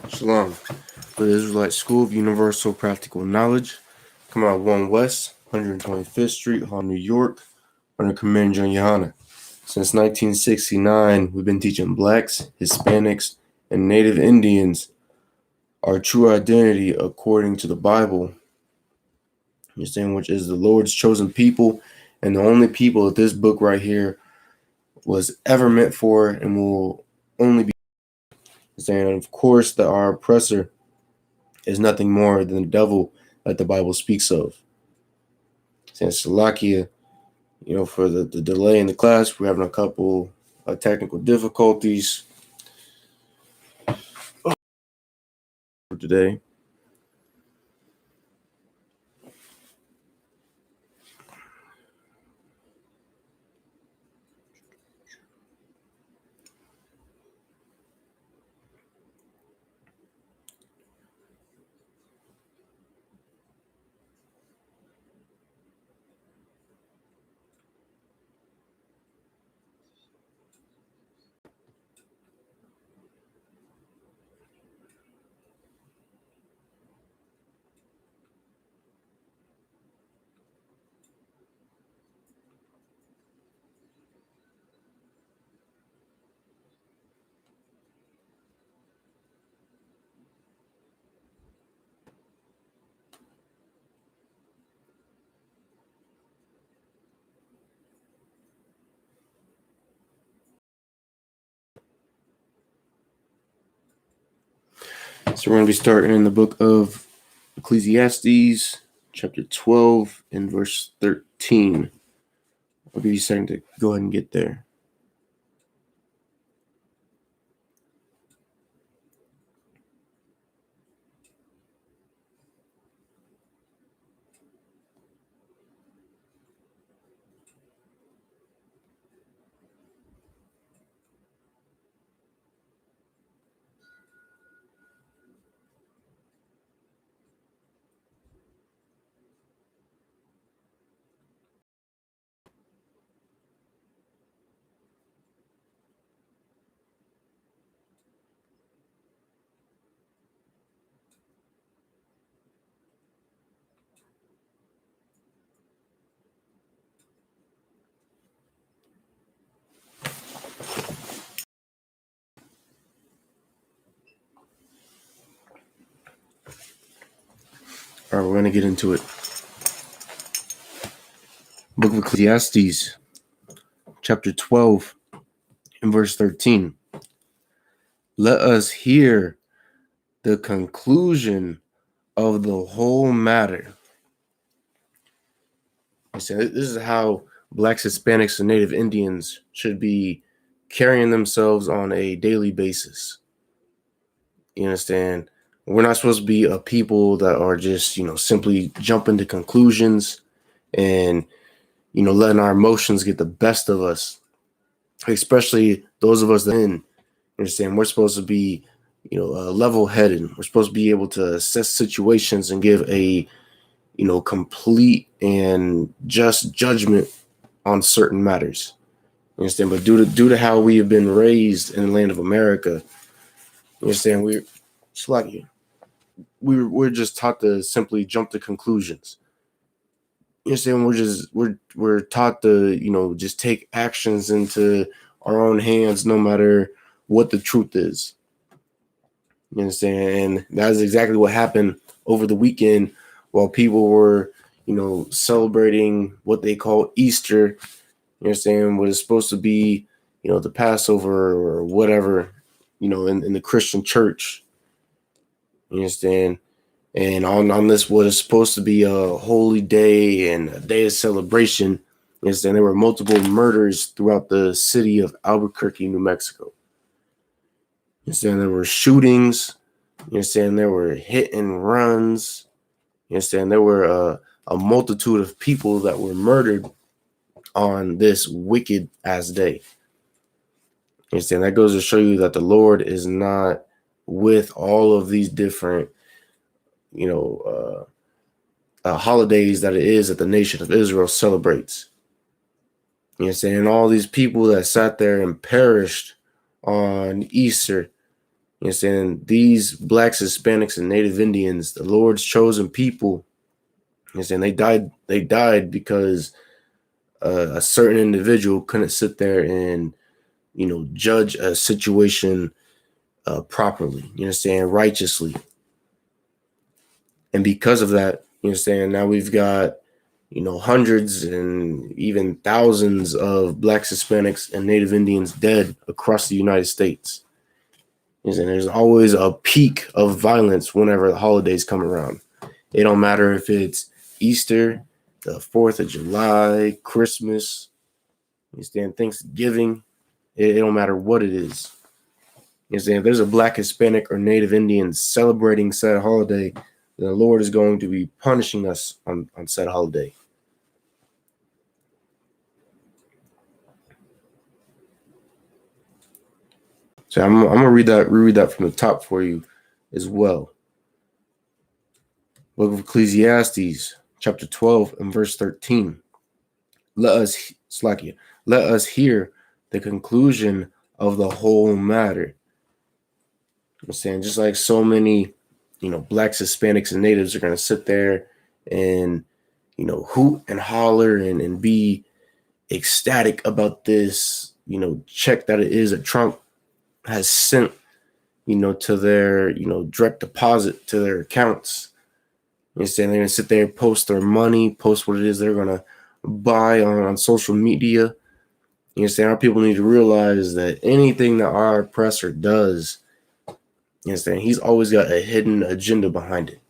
Shalom. For the Israelite School of Universal Practical Knowledge, come out 1 West, 125th Street, Hall, New York, under Command John Yohana. Since 1969, we've been teaching blacks, Hispanics, and Native Indians our true identity according to the Bible, which is the Lord's chosen people and the only people that this book right here was ever meant for and will only be. And of course, that our oppressor is nothing more than the devil that the Bible speaks of. Since Salakia, for the delay in the class, we're having a couple of technical difficulties for today. So we're going to be starting in the book of Ecclesiastes, chapter 12, and verse 13. I'll give you a second to go ahead and get there. All right, we're going to get into it. Book of Ecclesiastes, chapter 12, and verse 13. Let us hear the conclusion of the whole matter. I said, this is how blacks, Hispanics, and Native Indians should be carrying themselves on a daily basis. You understand? We're not supposed to be a people that are just, simply jumping to conclusions and, letting our emotions get the best of us, especially those of us that understand we're supposed to be, level-headed. We're supposed to be able to assess situations and give a, complete and just judgment on certain matters. You understand? But due to how we have been raised in the land of America, you understand, we're just taught to simply jump to conclusions. You understand? We're taught to, just take actions into our own hands, no matter what the truth is. You understand? And that is exactly what happened over the weekend while people were, celebrating what they call Easter. You understand? What is supposed to be, the Passover or whatever, in the Christian church. You understand? And on this, what is supposed to be a holy day and a day of celebration, you understand, there were multiple murders throughout the city of Albuquerque, New Mexico. You understand? There were shootings. You understand? There were hit and runs. You understand? There were a multitude of people that were murdered on this wicked ass day. You understand? That goes to show you that the Lord is not with all of these different, holidays that it is that the nation of Israel celebrates. You know what I'm saying? All these people that sat there and perished on Easter. You know what I'm saying? These blacks, Hispanics, and Native Indians, the Lord's chosen people. You know what I'm saying? They died because a certain individual couldn't sit there and, judge a situation properly. You know what I'm saying? Righteously. And because of that, you know what I'm saying? Now we've got, hundreds and even thousands of blacks, Hispanics, and Native Indians dead across the United States. You know what I'm saying? There's always a peak of violence whenever the holidays come around. It don't matter if it's Easter, the 4th of July, Christmas, you understand, Thanksgiving. It don't matter what it is. You understand? If there's a black, Hispanic, or Native Indian celebrating said holiday, then the Lord is going to be punishing us on said holiday. So I'm gonna reread that from the top for you as well. Book of Ecclesiastes, chapter 12 and verse 13. Let us hear the conclusion of the whole matter. I'm saying, just like so many, blacks, Hispanics, and natives are going to sit there and, hoot and holler and be ecstatic about this, check that it is that Trump has sent, to their, direct deposit to their accounts. You know, saying they're going to sit there and post their money, post what it is they're going to buy on social media. You understand? Our people need to realize that anything that our oppressor does, you understand, he's always got a hidden agenda behind it.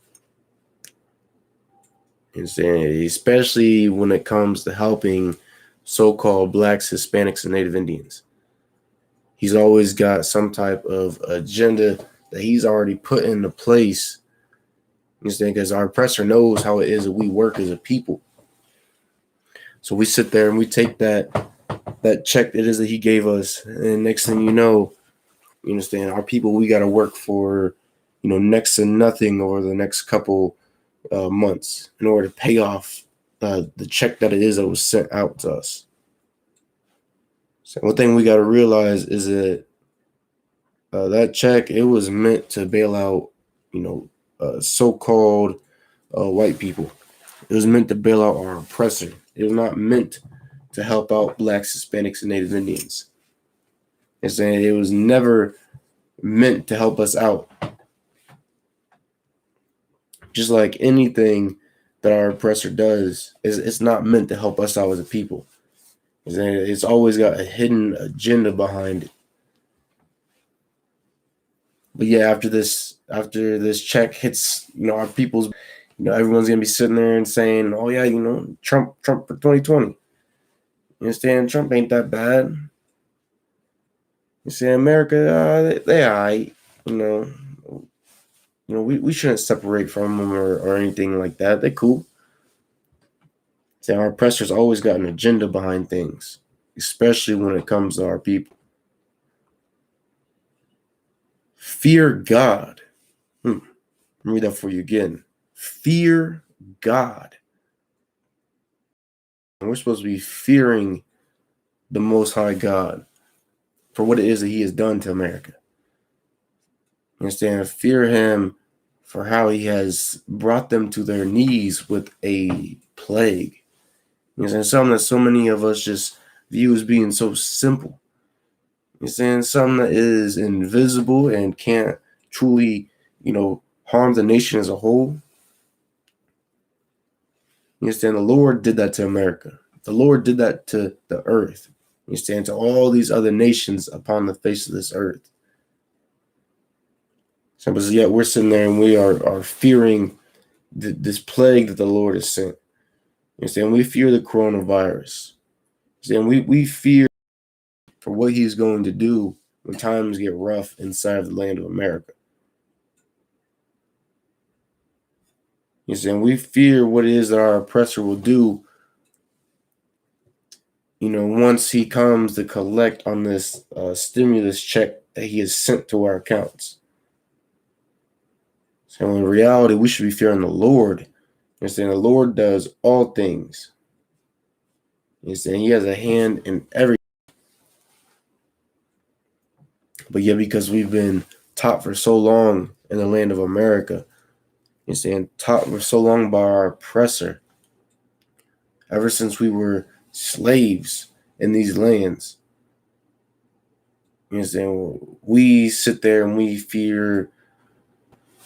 You understand? Especially when it comes to helping so-called blacks, Hispanics, and Native Indians. He's always got some type of agenda that he's already put into place. You understand? Because our oppressor knows how it is that we work as a people. So we sit there and we take that check it is that he gave us, and next thing you understand, our people, we got to work for, next to nothing over the next couple months in order to pay off the check that it is that was sent out to us. So one thing we got to realize is that that check, it was meant to bail out, so-called white people. It was meant to bail out our oppressor. It was not meant to help out blacks, Hispanics, and Native Indians. And saying it was never meant to help us out. Just like anything that our oppressor does, it's not meant to help us out as a people. It's always got a hidden agenda behind it. But yeah, after this check hits, our people's, everyone's gonna be sitting there and saying, "Oh yeah, Trump for 2020." You understand? Trump ain't that bad. You see, America, they all right. We shouldn't separate from them or anything like that. They're cool. See, our oppressors always got an agenda behind things, especially when it comes to our people. Fear God. Let me read that for you again. Fear God. And we're supposed to be fearing the Most High God for what it is that He has done to America. You understand? Fear Him for how He has brought them to their knees with a plague. You understand? Something that so many of us just view as being so simple. You understand? Something that is invisible and can't truly, harm the nation as a whole. You understand? The Lord did that to America. The Lord did that to the earth. You understand? To all these other nations upon the face of this earth. So, but yet we're sitting there and we are fearing this plague that the Lord has sent. You understand? We fear the coronavirus. You understand? We fear for what He's going to do when times get rough inside of the land of America. You understand? We fear what it is that our oppressor will do, once he comes to collect on this stimulus check that he has sent to our accounts. So in reality, we should be fearing the Lord You're saying the Lord does all things. You're saying he has a hand in everything. But yet, because we've been taught for so long in the land of America, you're saying taught for so long by our oppressor, ever since we were slaves in these lands, you know what I'm saying? We sit there and we fear,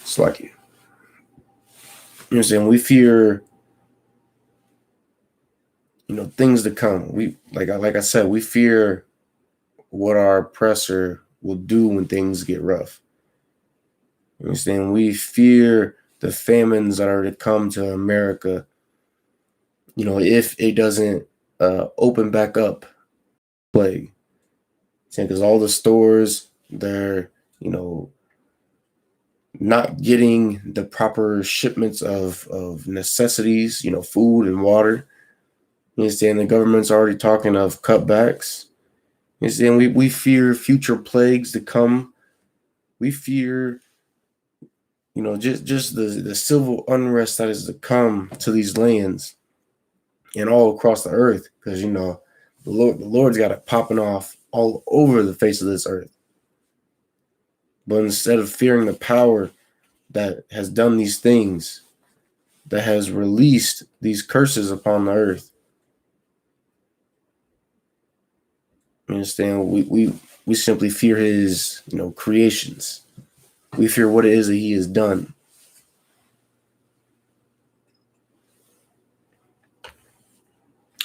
it's like, you know what I'm saying? We fear, things to come. We, like I said, we fear what our oppressor will do when things get rough. You know what I'm saying? We fear the famines that are to come to America, if it doesn't open back up, plague. Because all the stores, they're, not getting the proper shipments of necessities, food and water. You understand? The government's already talking of cutbacks. You understand? We fear future plagues to come. We fear, just the civil unrest that is to come to these lands and all across the earth, because the Lord's got it popping off all over the face of this earth. But instead of fearing the power that has done these things, that has released these curses upon the earth, you understand? We simply fear his, creations. We fear what it is that he has done.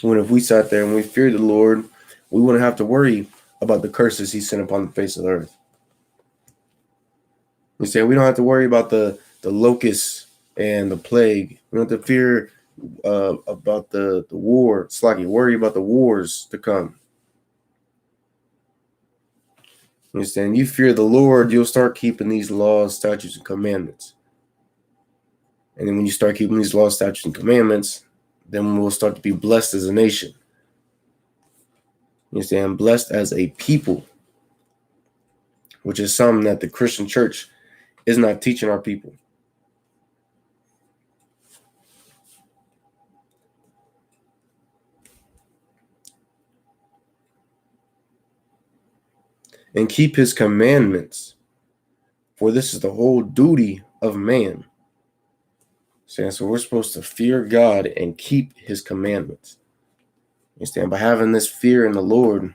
When if we sat there and we feared the Lord, we wouldn't have to worry about the curses he sent upon the face of the earth. You say we don't have to worry about the locusts and the plague. We don't have to fear about the war. It's like you worry about the wars to come. You understand? You fear the Lord, you'll start keeping these laws, statutes, and commandments. And then when you start keeping these laws, statutes, and commandments, then we'll start to be blessed as a nation. You understand? Blessed as a people, which is something that the Christian church is not teaching our people. And keep his commandments, for this is the whole duty of man. So we're supposed to fear God and keep his commandments. You understand? By having this fear in the Lord,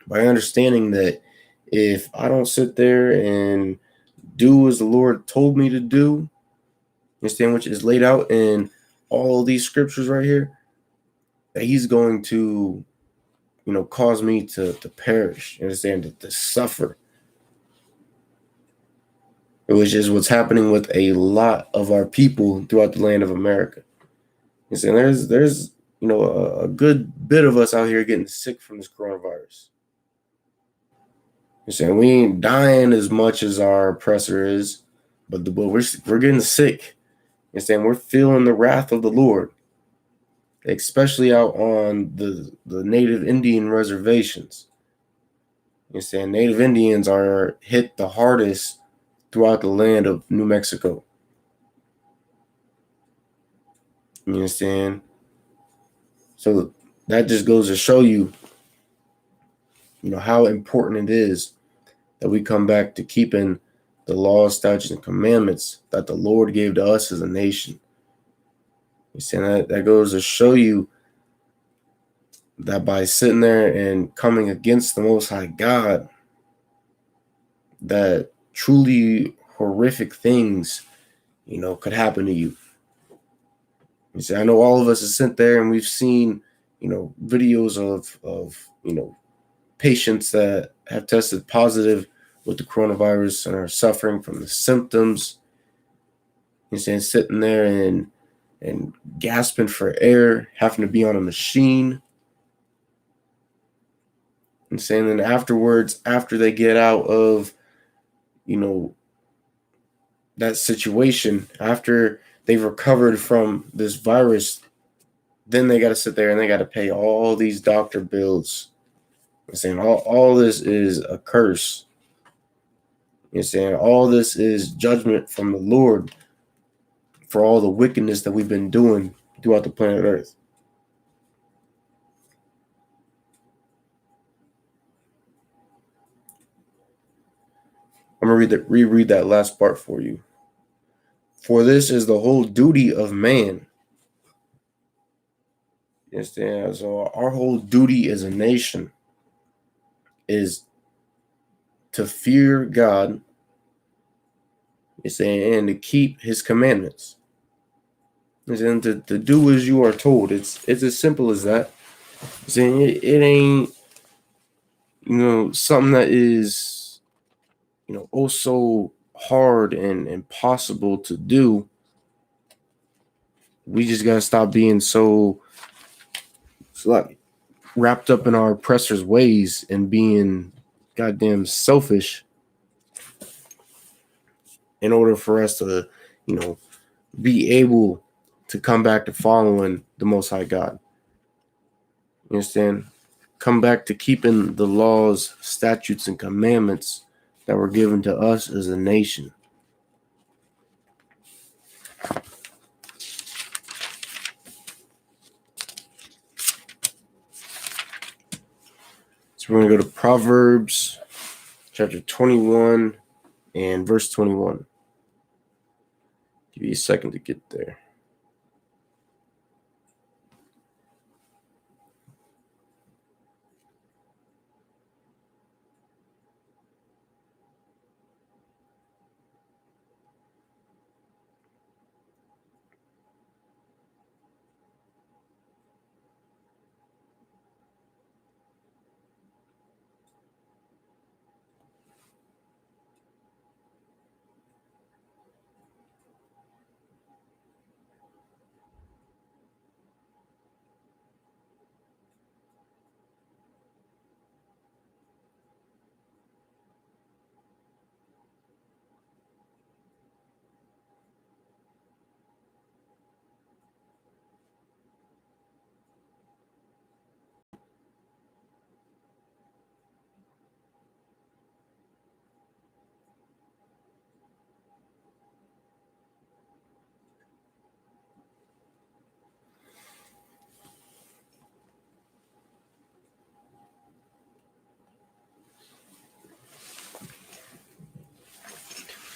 by understanding that if I don't sit there and do as the Lord told me to do, you understand, which is laid out in all of these scriptures right here, that he's going to, cause me to perish, you understand, to suffer. Which is what's happening with a lot of our people throughout the land of America. You see, there's a good bit of us out here getting sick from this coronavirus. You see, we ain't dying as much as our oppressor is, but we're getting sick. You see, we're feeling the wrath of the Lord, especially out on the native Indian reservations. You see, native Indians are hit the hardest throughout the land of New Mexico. You understand? So that just goes to show you, how important it is that we come back to keeping the laws, statutes, and commandments that the Lord gave to us as a nation. You see, that goes to show you that by sitting there and coming against the Most High God, that truly horrific things, could happen to you. You see, I know all of us have sat there and we've seen, videos of patients that have tested positive with the coronavirus and are suffering from the symptoms. You see, sitting there and gasping for air, having to be on a machine. And saying then afterwards, after they get out of, that situation, after they've recovered from this virus, then they got to sit there and they got to pay all these doctor bills. I'm saying all this is a curse. You're saying all this is judgment from the Lord for all the wickedness that we've been doing throughout the planet Earth. I'm going to reread that last part for you. For this is the whole duty of man. You understand? So our whole duty as a nation is to fear God, you saying, and to keep his commandments. And to do as you are told. It's as simple as that. You're saying it ain't, something that is, oh so hard and impossible to do. We just gotta stop being so like wrapped up in our oppressor's ways and being goddamn selfish in order for us to, be able to come back to following the Most High God. You understand? Come back to keeping the laws, statutes, and commandments that were given to us as a nation. So we're going to go to Proverbs chapter 21 and verse 21. Give you a second to get there.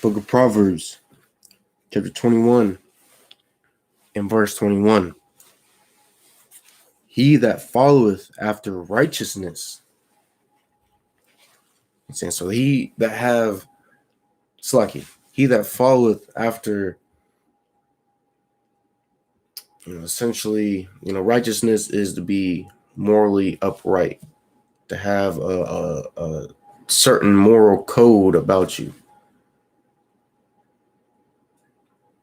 Book of Proverbs, chapter 21 and verse 21. He that followeth after righteousness. So he that have Slacky, he that followeth after, essentially, righteousness is to be morally upright, to have a certain moral code about you.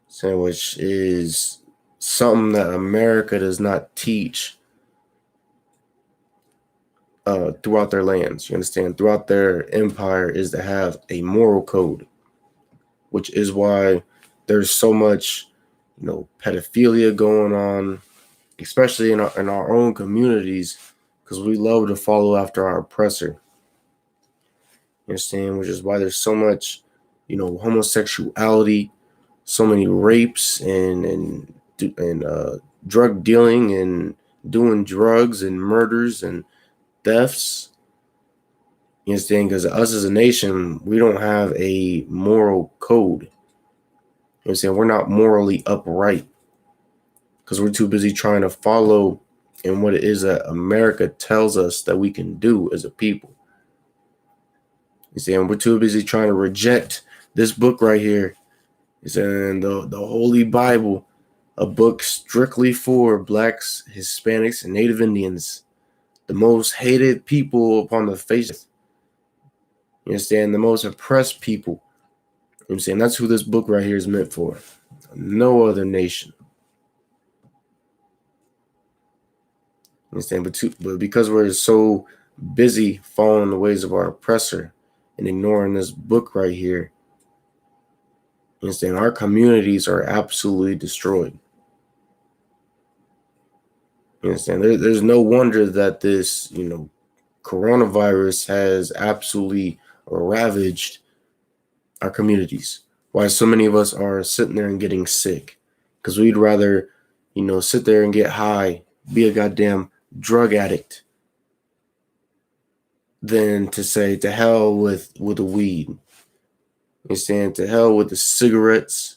So, which is something that America does not teach throughout their lands. You understand? Throughout their empire is to have a moral code, which is why there's so much, pedophilia going on, especially in our own communities, because we love to follow after our oppressor. You understand? Which is why there's so much, homosexuality, so many rapes and drug dealing and doing drugs and murders and thefts. You understand? Because us as a nation, we don't have a moral code. You understand? We're not morally upright because we're too busy trying to follow in what it is that America tells us that we can do as a people. You see, and we're too busy trying to reject this book right here. It's in the Holy Bible, a book strictly for Blacks, Hispanics, and Native Indians, the most hated people upon the face of the earth. You understand? The most oppressed people. You know I'm saying? That's who this book right here is meant for. No other nation. You understand? But because we're so busy following the ways of our oppressor and ignoring this book right here, you understand? Our communities are absolutely destroyed. You understand? There's no wonder that this, coronavirus has absolutely ravaged our communities. Why so many of us are sitting there and getting sick. because we'd rather, sit there and get high, be a goddamn drug addict, than to say to hell with the weed. You understand? To hell with the cigarettes.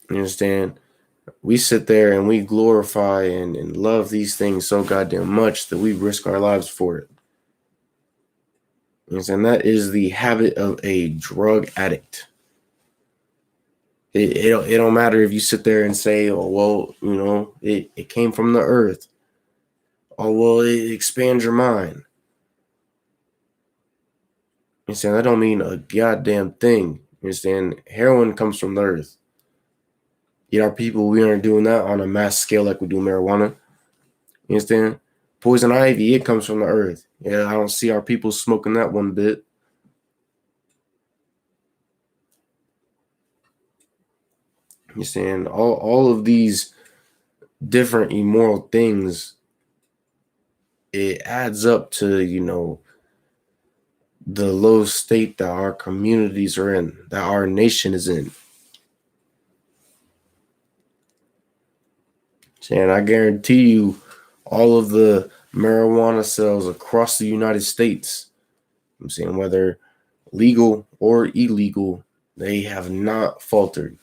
You understand? We sit there and we glorify and love these things so goddamn much that we risk our lives for it. You understand? That is the habit of a drug addict. It don't matter if you sit there and say, oh, well, it came from the earth. Oh, well, it expands your mind. You understand? That don't mean a goddamn thing. You understand? Heroin comes from the earth. Yet our people, we aren't doing that on a mass scale like we do marijuana. You understand? Poison ivy, it comes from the earth. Yeah, I don't see our people smoking that one bit. You understand? All of these different immoral things, it adds up to, the low state that our communities are in, that our nation is in. And I guarantee you, all of the marijuana sales across the United States, I'm saying whether legal or illegal, they have not faltered.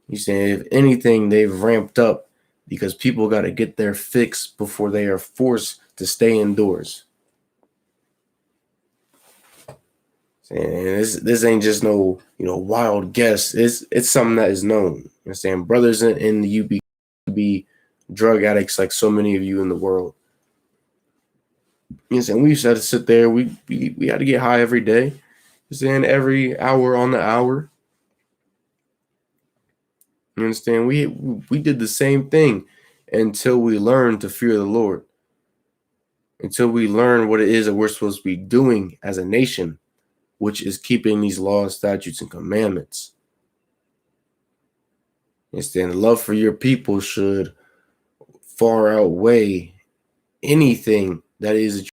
You saying if anything, they've ramped up because people got to get their fix before they are forced to stay indoors. And this ain't just no wild guess. It's something that is known. You understand? Brothers in the UP be drug addicts like so many of you in the world. You understand? We used to have to sit there. We had to get high every day. You understand? Every hour on the hour. You understand? We did the same thing until we learned to fear the Lord. Until we learn what it is that we're supposed to be doing as a nation, which is keeping these laws, statutes, and commandments. You understand? The love for your people should far outweigh anything that is.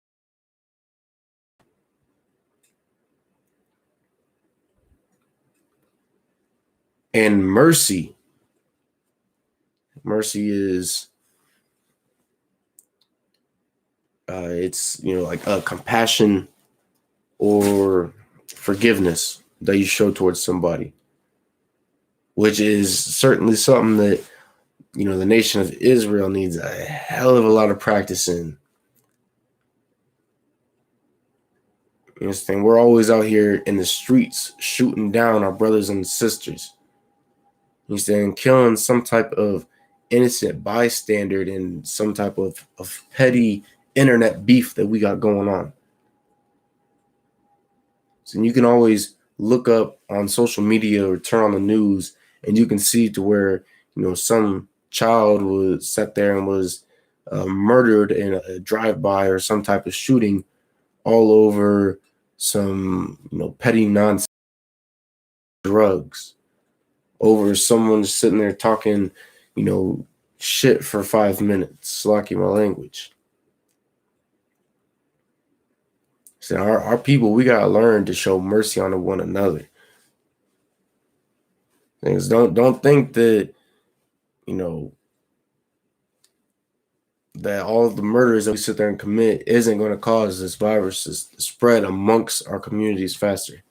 And mercy is it's like a compassion or forgiveness that you show towards somebody, which is certainly something that the nation of Israel needs a hell of a lot of practice in. You understand? We're always out here in the streets shooting down our brothers and sisters. You understand? Killing some type of innocent bystander in some type of petty internet beef that we got going on. So you can always look up on social media or turn on the news, and you can see to where some child was sat there and was murdered in a drive-by or some type of shooting, all over some petty nonsense, drugs, over someone sitting there talking shit for 5 minutes, slacking my language. So our people, we gotta learn to show mercy on one another. Things don't think that that all of the murders that we sit there and commit isn't going to cause this virus to spread amongst our communities faster.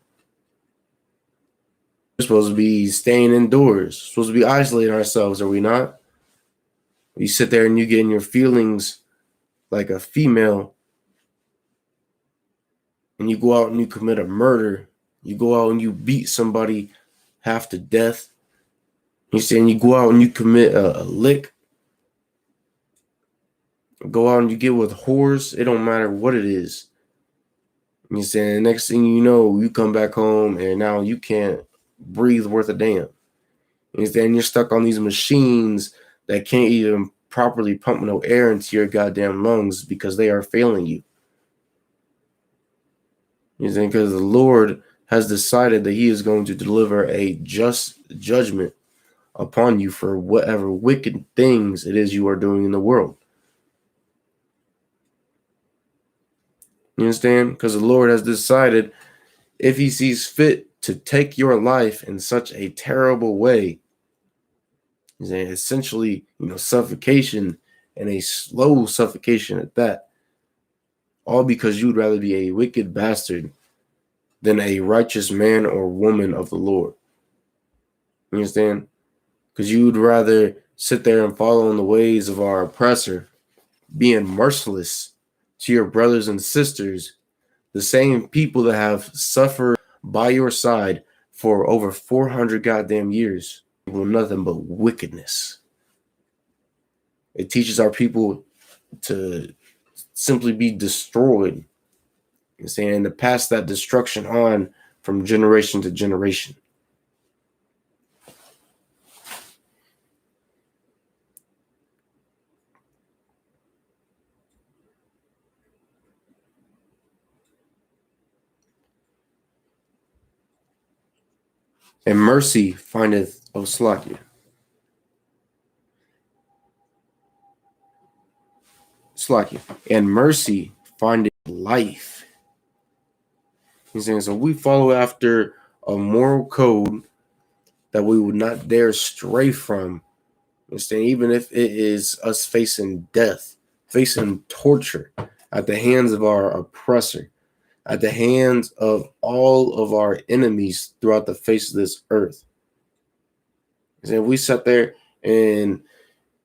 We're supposed to be staying indoors, supposed to be isolating ourselves, are we not? You sit there and you get in your feelings like a female, and you go out and you commit a murder. You go out and you beat somebody half to death. You saying you go out and you commit a lick. Go out and you get with whores. It don't matter what it is. You saying next thing you know, you come back home and now you can't breathe worth a damn. And then you're stuck on these machines that can't even properly pump no air into your goddamn lungs because they are failing you. You know, because the Lord has decided that He is going to deliver a just judgment upon you for whatever wicked things it is you are doing in the world. You understand? Because the Lord has decided if He sees fit to take your life in such a terrible way, essentially, suffocation, and a slow suffocation at that, all because you'd rather be a wicked bastard than a righteous man or woman of the Lord. You understand? Because you'd rather sit there and follow in the ways of our oppressor, being merciless to your brothers and sisters, the same people that have suffered by your side for over 400 goddamn years, with nothing but wickedness. It teaches our people to simply be destroyed, and to pass that destruction on from generation to generation. And mercy findeth, Slakia. And mercy findeth life. He's saying, so we follow after a moral code that we would not dare stray from. Understand? Even if it is us facing death, facing torture at the hands of our oppressor, at the hands of all of our enemies throughout the face of this earth. And we sat there and,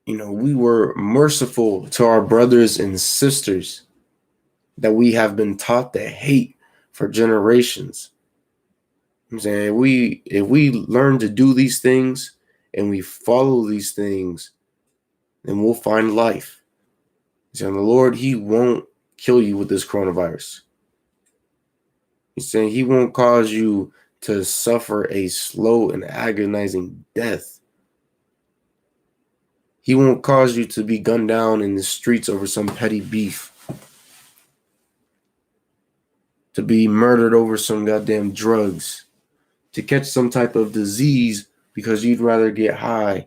we were merciful to our brothers and sisters that we have been taught to hate for generations. I'm saying if we learn to do these things and we follow these things, then we'll find life. And the Lord, He won't kill you with this coronavirus. He's saying He won't cause you to suffer a slow and agonizing death. He won't cause you to be gunned down in the streets over some petty beef, to be murdered over some goddamn drugs, to catch some type of disease because you'd rather get high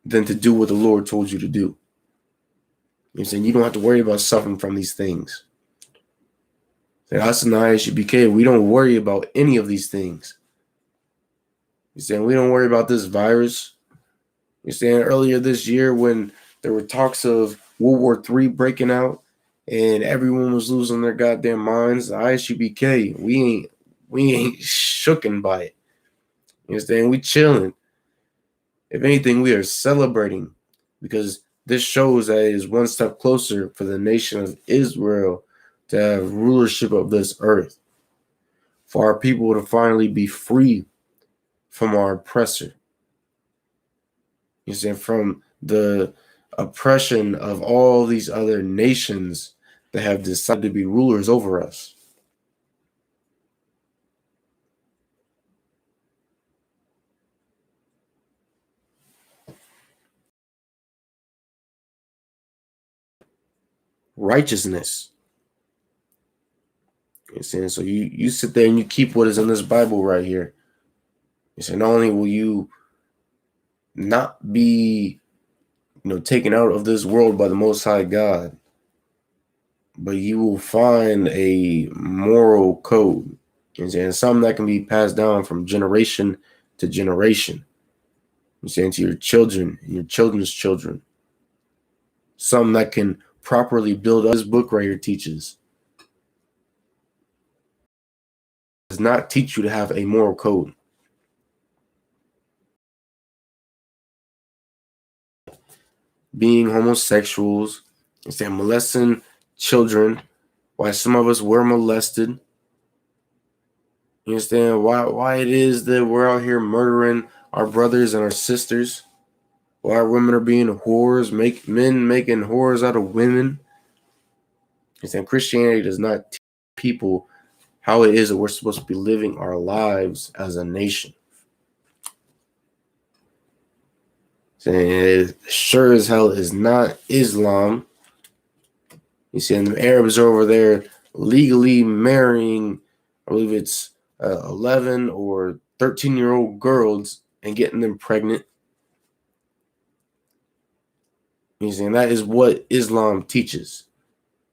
than to do what the Lord told you to do. You're saying you don't have to worry about suffering from these things. Us in the ISUBK, we don't worry about any of these things. You're saying we don't worry about this virus. You're saying earlier this year when there were talks of World War III breaking out and everyone was losing their goddamn minds, the ISUBK, we ain't shooken by it. You understand? We chilling. If anything, we are celebrating because this shows that it is one step closer for the nation of Israel to have rulership of this earth, for our people to finally be free from our oppressor. You see, from the oppression of all these other nations that have decided to be rulers over us. Righteousness. You see, so you sit there and you keep what is in this Bible right here. You say, not only will you not be, taken out of this world by the Most High God, but you will find a moral code, and something that can be passed down from generation to generation. I'm saying to your children and your children's children. Something that can properly build up. This book right here teaches. It does not teach you to have a moral code. Being homosexuals, and molesting children, why some of us were molested. You understand why it is that we're out here murdering our brothers and our sisters? Why our women are being whores, men making whores out of women. You understand? Christianity does not teach people how it is that we're supposed to be living our lives as a nation. It sure as hell is not Islam. You see, and the Arabs are over there legally marrying, I believe it's 11 or 13-year-old girls and getting them pregnant. You see, and that is what Islam teaches.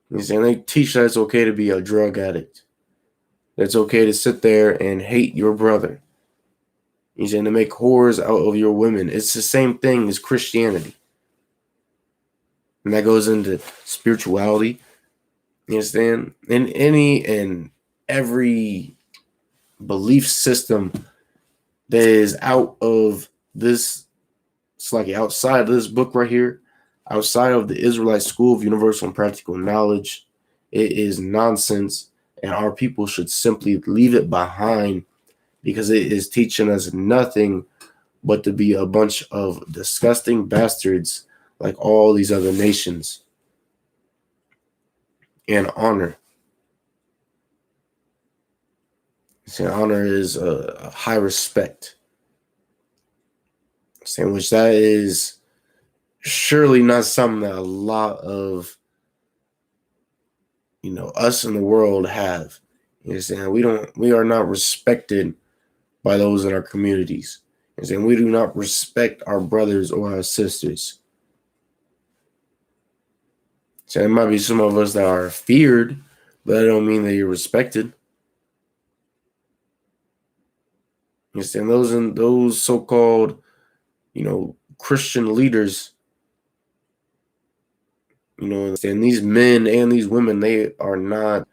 You see, and they teach that it's okay to be a drug addict. It's okay to sit there and hate your brother. He's saying to make whores out of your women. It's the same thing as Christianity. And that goes into spirituality. You understand? In any and every belief system that is out of this, it's like outside of this book right here, outside of the Israelite School of Universal and Practical Knowledge, it is nonsense. And our people should simply leave it behind because it is teaching us nothing but to be a bunch of disgusting bastards like all these other nations. And honor. See, honor is a high respect. Saying which that is surely not something that a lot of us in the world have. You understand? We are not respected by those in our communities. You understand? We do not respect our brothers or our sisters. So there might be some of us that are feared, but that don't mean that you're respected. You understand? Those so-called, Christian leaders, and these men and these women, they are not,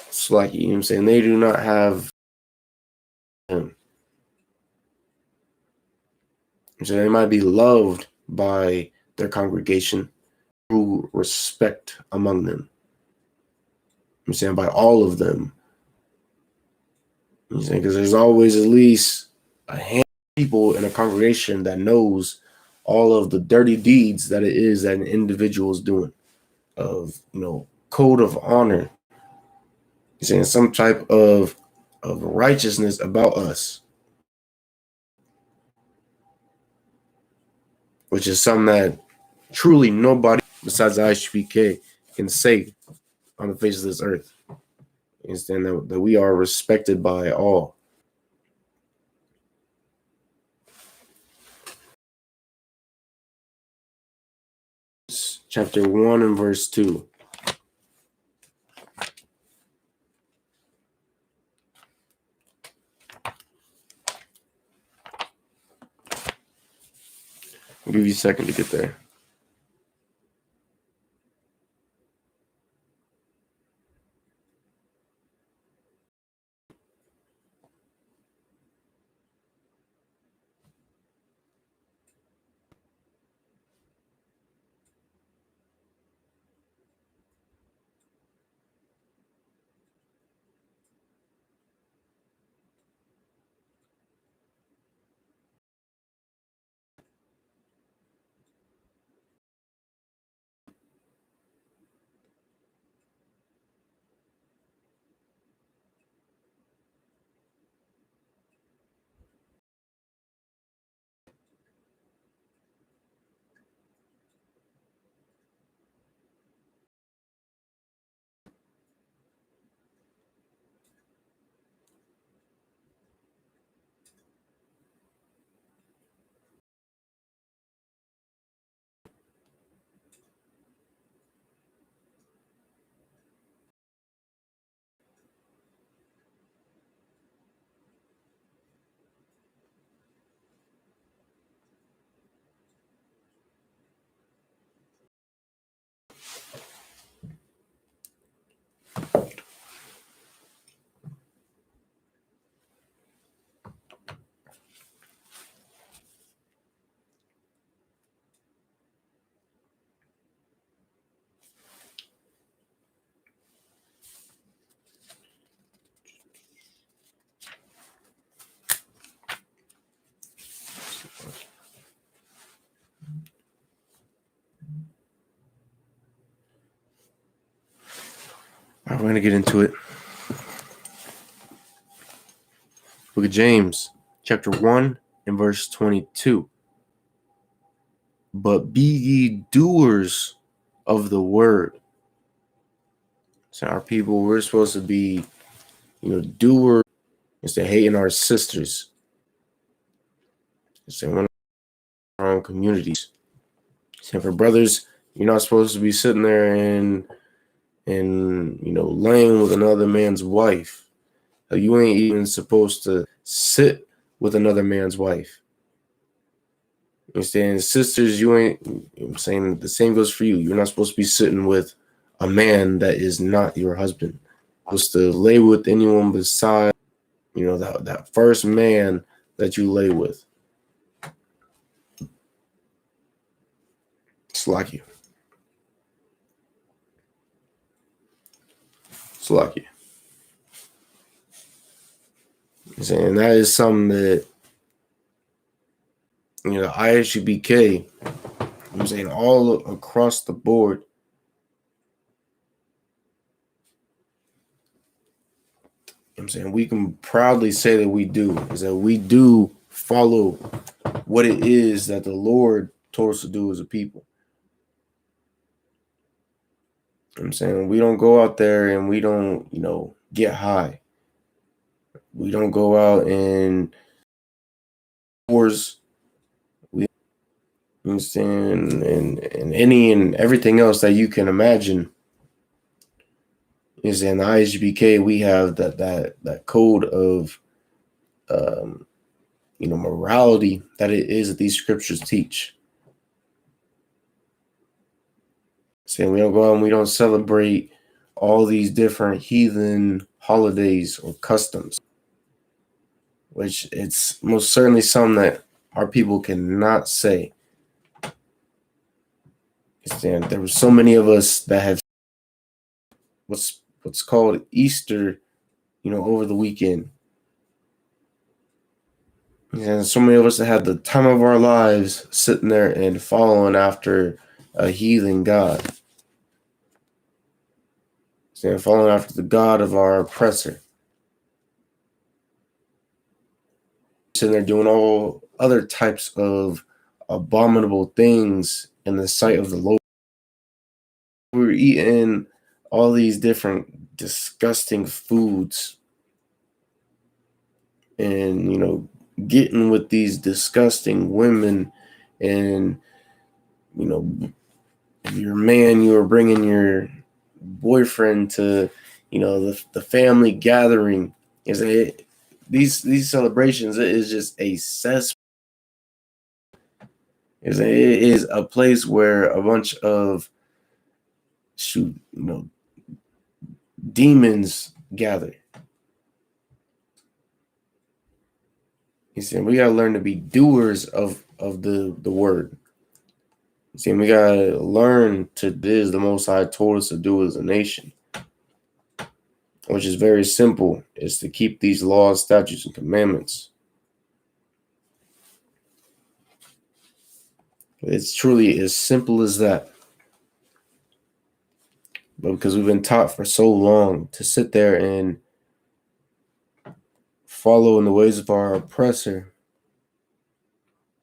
it's like, you know what I'm saying? They do not have him. So they might be loved by their congregation through respect among them. I'm saying by all of them. I'm saying because there's always at least a handful of people in a congregation that knows all of the dirty deeds that it is that an individual is doing, of code of honor. You're saying some type of righteousness about us, which is something that truly nobody besides the IHPK can say on the face of this earth. You understand that we are respected by all. Chapter 1 and verse 2. I'll give you a second to get there. All right, we're going to get into it. Look at James, chapter 1 and verse 22. But be ye doers of the word. So our people, we're supposed to be, doers instead of hating our sisters. Instead of our own communities. So for brothers, you're not supposed to be sitting there and and laying with another man's wife. You ain't even supposed to sit with another man's wife. You understand? Sisters, you ain't, I'm saying the same goes for you. You're not supposed to be sitting with a man that is not your husband. You're supposed to lay with anyone besides, that first man that you lay with. Slack you. I'm saying that is something that, ISUBK, I'm saying all across the board, I'm saying we can proudly say that we do, is that we do follow what it is that the Lord told us to do as a people. I'm saying we don't go out there and we don't, get high. We don't go out and wars. We understand and any and everything else that you can imagine. Is in the ISBK we have that code of morality that it is that these scriptures teach. Saying we don't go out and we don't celebrate all these different heathen holidays or customs, which it's most certainly something that our people cannot say. There were so many of us that have what's called Easter, over the weekend. And so many of us that had the time of our lives sitting there and following after a heathen god. Following after the god of our oppressor. Sitting there doing all other types of abominable things in the sight of the Lord. We were eating all these different disgusting foods and, getting with these disgusting women and, if you're a man, you were bringing your boyfriend to, the family gathering. These celebrations, it is just a cesspool. It is a place where a bunch of demons gather. He said we gotta learn to be doers of the word. He said we gotta learn to this the Most High told us to do as a nation, which is very simple, is to keep these laws, statutes, and commandments. It's truly as simple as that. But because we've been taught for so long to sit there and follow in the ways of our oppressor,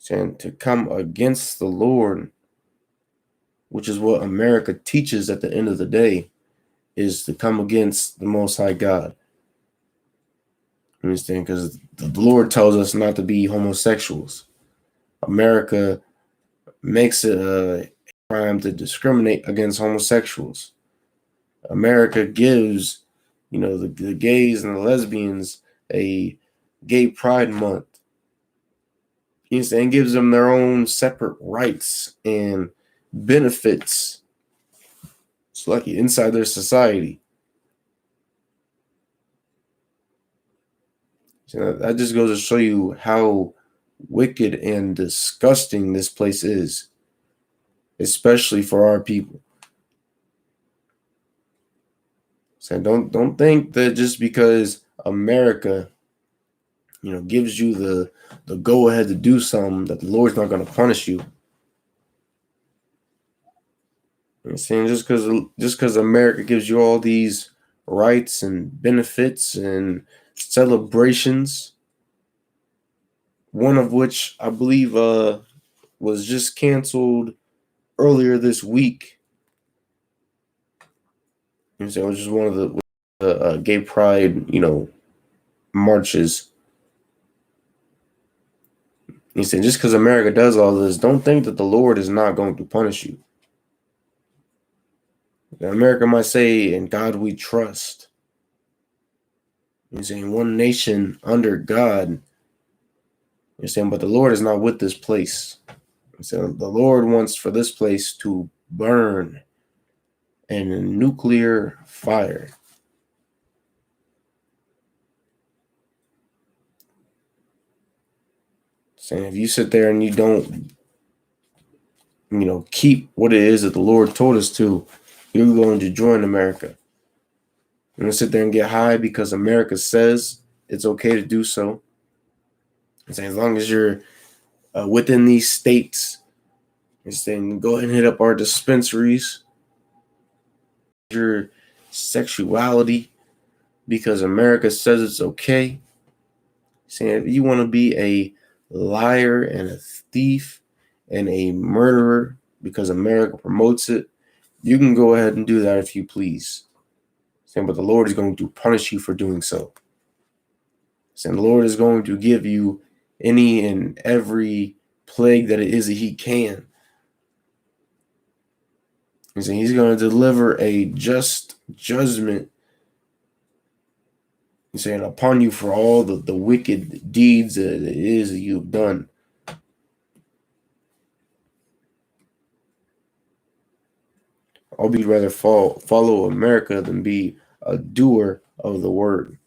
and to come against the Lord, which is what America teaches at the end of the day, is to come against the Most High God. You understand? Because the Lord tells us not to be homosexuals. America makes it a crime to discriminate against homosexuals. America gives, the gays and the lesbians a gay pride month. You understand? Gives them their own separate rights and benefits. It's lucky inside their society. So that just goes to show you how wicked and disgusting this place is, especially for our people. So don't think that just because America, gives you the go ahead to do something, that the Lord's not going to punish you. I'm saying just because America gives you all these rights and benefits and celebrations, one of which I believe was just canceled earlier this week. You know, so it was just one of the gay pride, marches. He said, just because America does all this, don't think that the Lord is not going to punish you. America might say, "In God we trust." You're saying one nation under God. You're saying, but the Lord is not with this place. So the Lord wants for this place to burn in a nuclear fire. Saying if you sit there and you don't, keep what it is that the Lord told us to, you're going to join America. You're going to sit there and get high because America says it's okay to do so. And saying as long as you're within these states, you're saying go ahead and hit up our dispensaries, your sexuality, because America says it's okay. Saying if you want to be a liar and a thief and a murderer because America promotes it, you can go ahead and do that if you please. Saying, but the Lord is going to punish you for doing so. Saying the Lord is going to give you any and every plague that it is that He can. He's saying He's going to deliver a just judgment. He's saying upon you for all the wicked deeds that it is that you've done. I'll be rather follow America than be a doer of the word.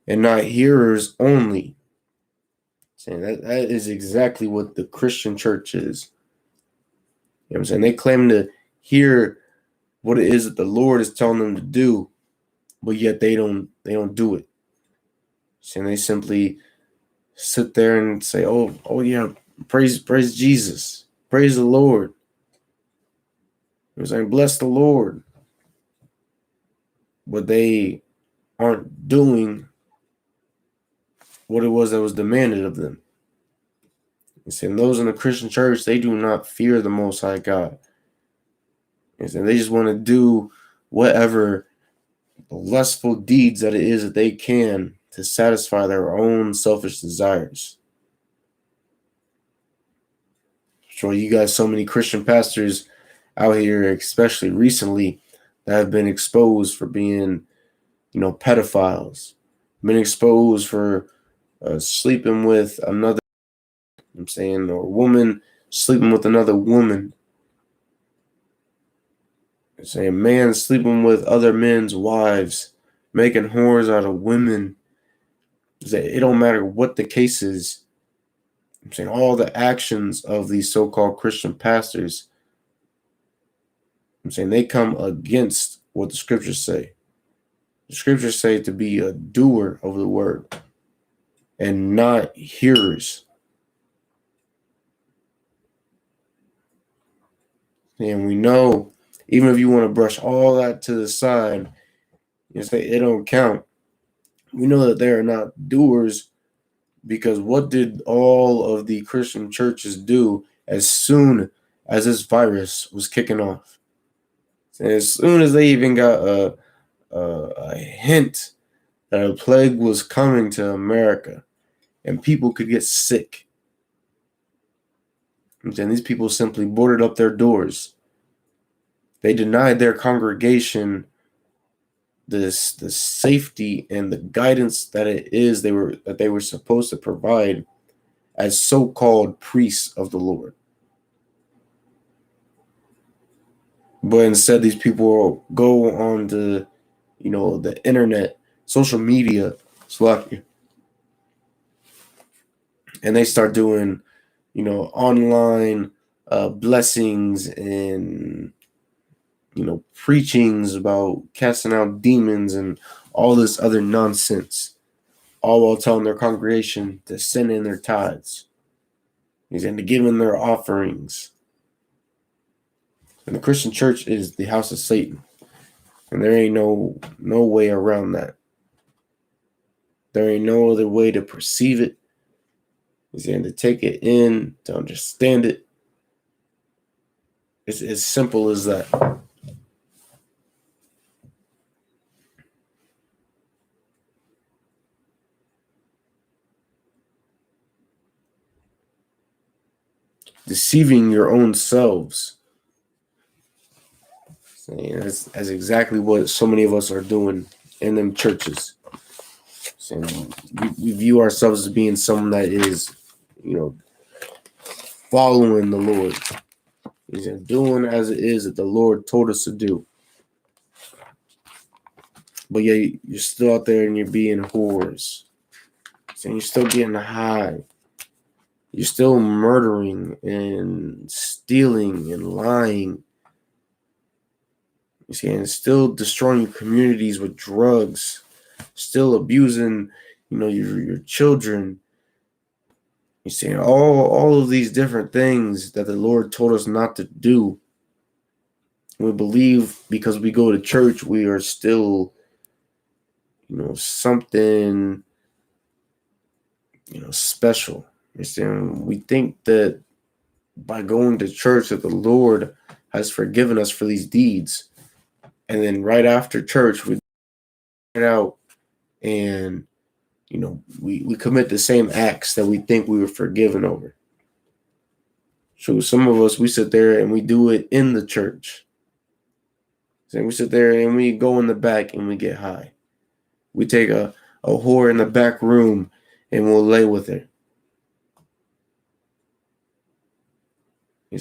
And not hearers only. Saying that is exactly what the Christian church is. You know what I'm saying? They claim to hear what it is that the Lord is telling them to do, but yet they don't do it. And they simply sit there and say, "Oh yeah, praise Jesus, praise the Lord." It was like, "Bless the Lord," but they aren't doing what it was that was demanded of them. And saying those in the Christian church, they do not fear the Most High God. And saying they just want to do whatever lustful deeds that it is that they can to satisfy their own selfish desires. Sure, you got so many Christian pastors out here, especially recently, that have been exposed for being, pedophiles, been exposed for sleeping with another, or woman sleeping with another woman. Saying man sleeping with other men's wives, making whores out of women. It don't matter what the case is. I'm saying all the actions of these so-called Christian pastors, I'm saying they come against what the scriptures say. The scriptures say to be a doer of the word and not hearers. And we know, even if you want to brush all that to the side, you say it don't count. We know that they are not doers, because what did all of the Christian churches do as soon as this virus was kicking off? And as soon as they even got a hint that a plague was coming to America and people could get sick, and these people simply boarded up their doors. They denied their congregation the safety and the guidance that they were supposed to provide as so-called priests of the Lord. But instead, these people go on to, the internet, social media, and they start doing, online blessings and, preachings about casting out demons and all this other nonsense, all while telling their congregation to send in their tithes and to give in their offerings. And the Christian church is the house of Satan. And there ain't no way around that. There ain't no other way to perceive it. And to take it in, to understand it. It's as simple as that. Deceiving your own selves. And that's exactly what so many of us are doing in them churches. And we view ourselves as being someone that is, following the Lord. He's doing as it is that the Lord told us to do. But yeah, you're still out there and you're being whores. And you're still getting high. You're still murdering and stealing and lying. You see, and still destroying your communities with drugs. Still abusing, your children. You see, all of these different things that the Lord told us not to do. We believe because we go to church, we are still, something, special. You see, we think that by going to church that the Lord has forgiven us for these deeds. And then right after church, we get out and, we commit the same acts that we think we were forgiven over. So some of us, we sit there and we do it in the church. So we sit there and we go in the back and we get high. We take a whore in the back room and we'll lay with her.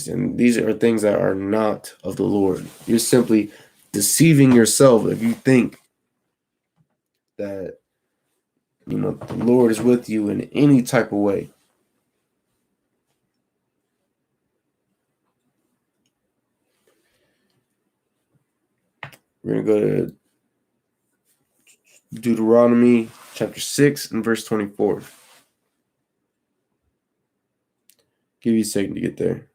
And these are things that are not of the Lord. You're simply deceiving yourself if you think that, the Lord is with you in any type of way. We're going to go to Deuteronomy chapter 6 and verse 24. Give you a second to get there.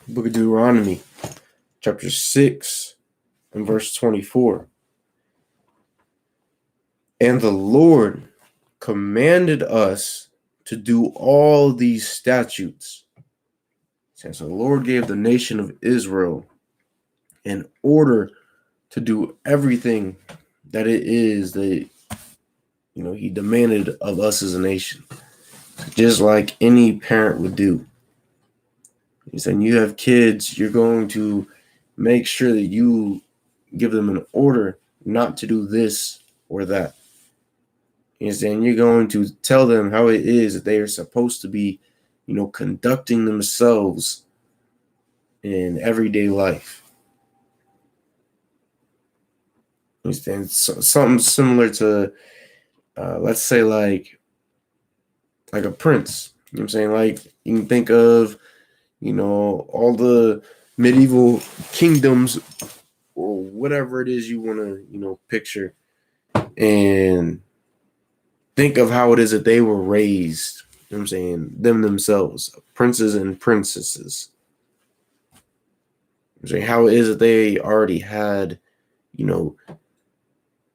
Book of Deuteronomy, chapter 6 and verse 24. And the Lord commanded us to do all these statutes. So the Lord gave the nation of Israel an order to do everything that it is that he demanded of us as a nation, just like any parent would do. He said, you have kids, you're going to make sure that you give them an order not to do this or that. He's saying you're going to tell them how it is that they are supposed to be, conducting themselves in everyday life. He's saying something similar to, let's say, like a prince. You know what I'm saying? Like, you can think of, all the medieval kingdoms or whatever it is you want to, picture, and think of how it is that they were raised. You know what I'm saying? Them themselves, princes and princesses. I'm saying how it is that they already had,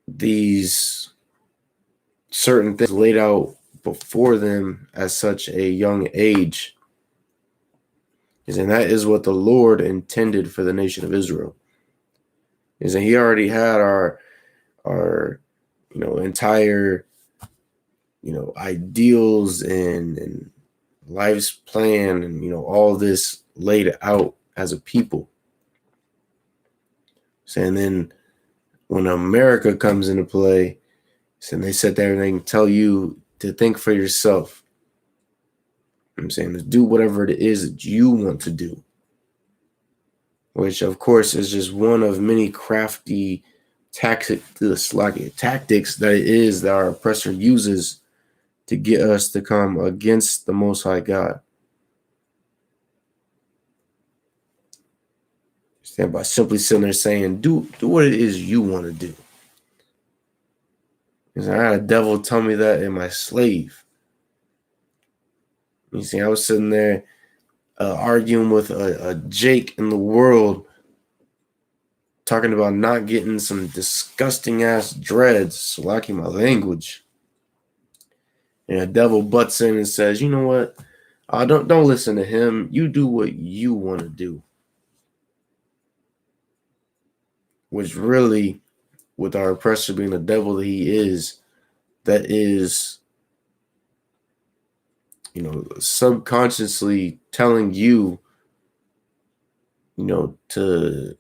these certain things laid out before them at such a young age. And that is what the Lord intended for the nation of Israel. Is that he already had our entire, ideals and life's plan and, all this laid out as a people. So, and then when America comes into play, so they sit there and they can tell you to think for yourself. I'm saying to do whatever it is that you want to do, which of course is just one of many crafty tactics that it is that our oppressor uses to get us to come against the Most High God. Stand by simply sitting there saying, do what it is you want to do. Because I had a devil tell me that in my slave. You see, I was sitting there arguing with a Jake in the world, talking about not getting some disgusting ass dreads, so lacking my language. And a devil butts in and says, you know what? Don't listen to him. You do what you want to do. Which really, with our oppressor being the devil that he is, that is, subconsciously telling you, to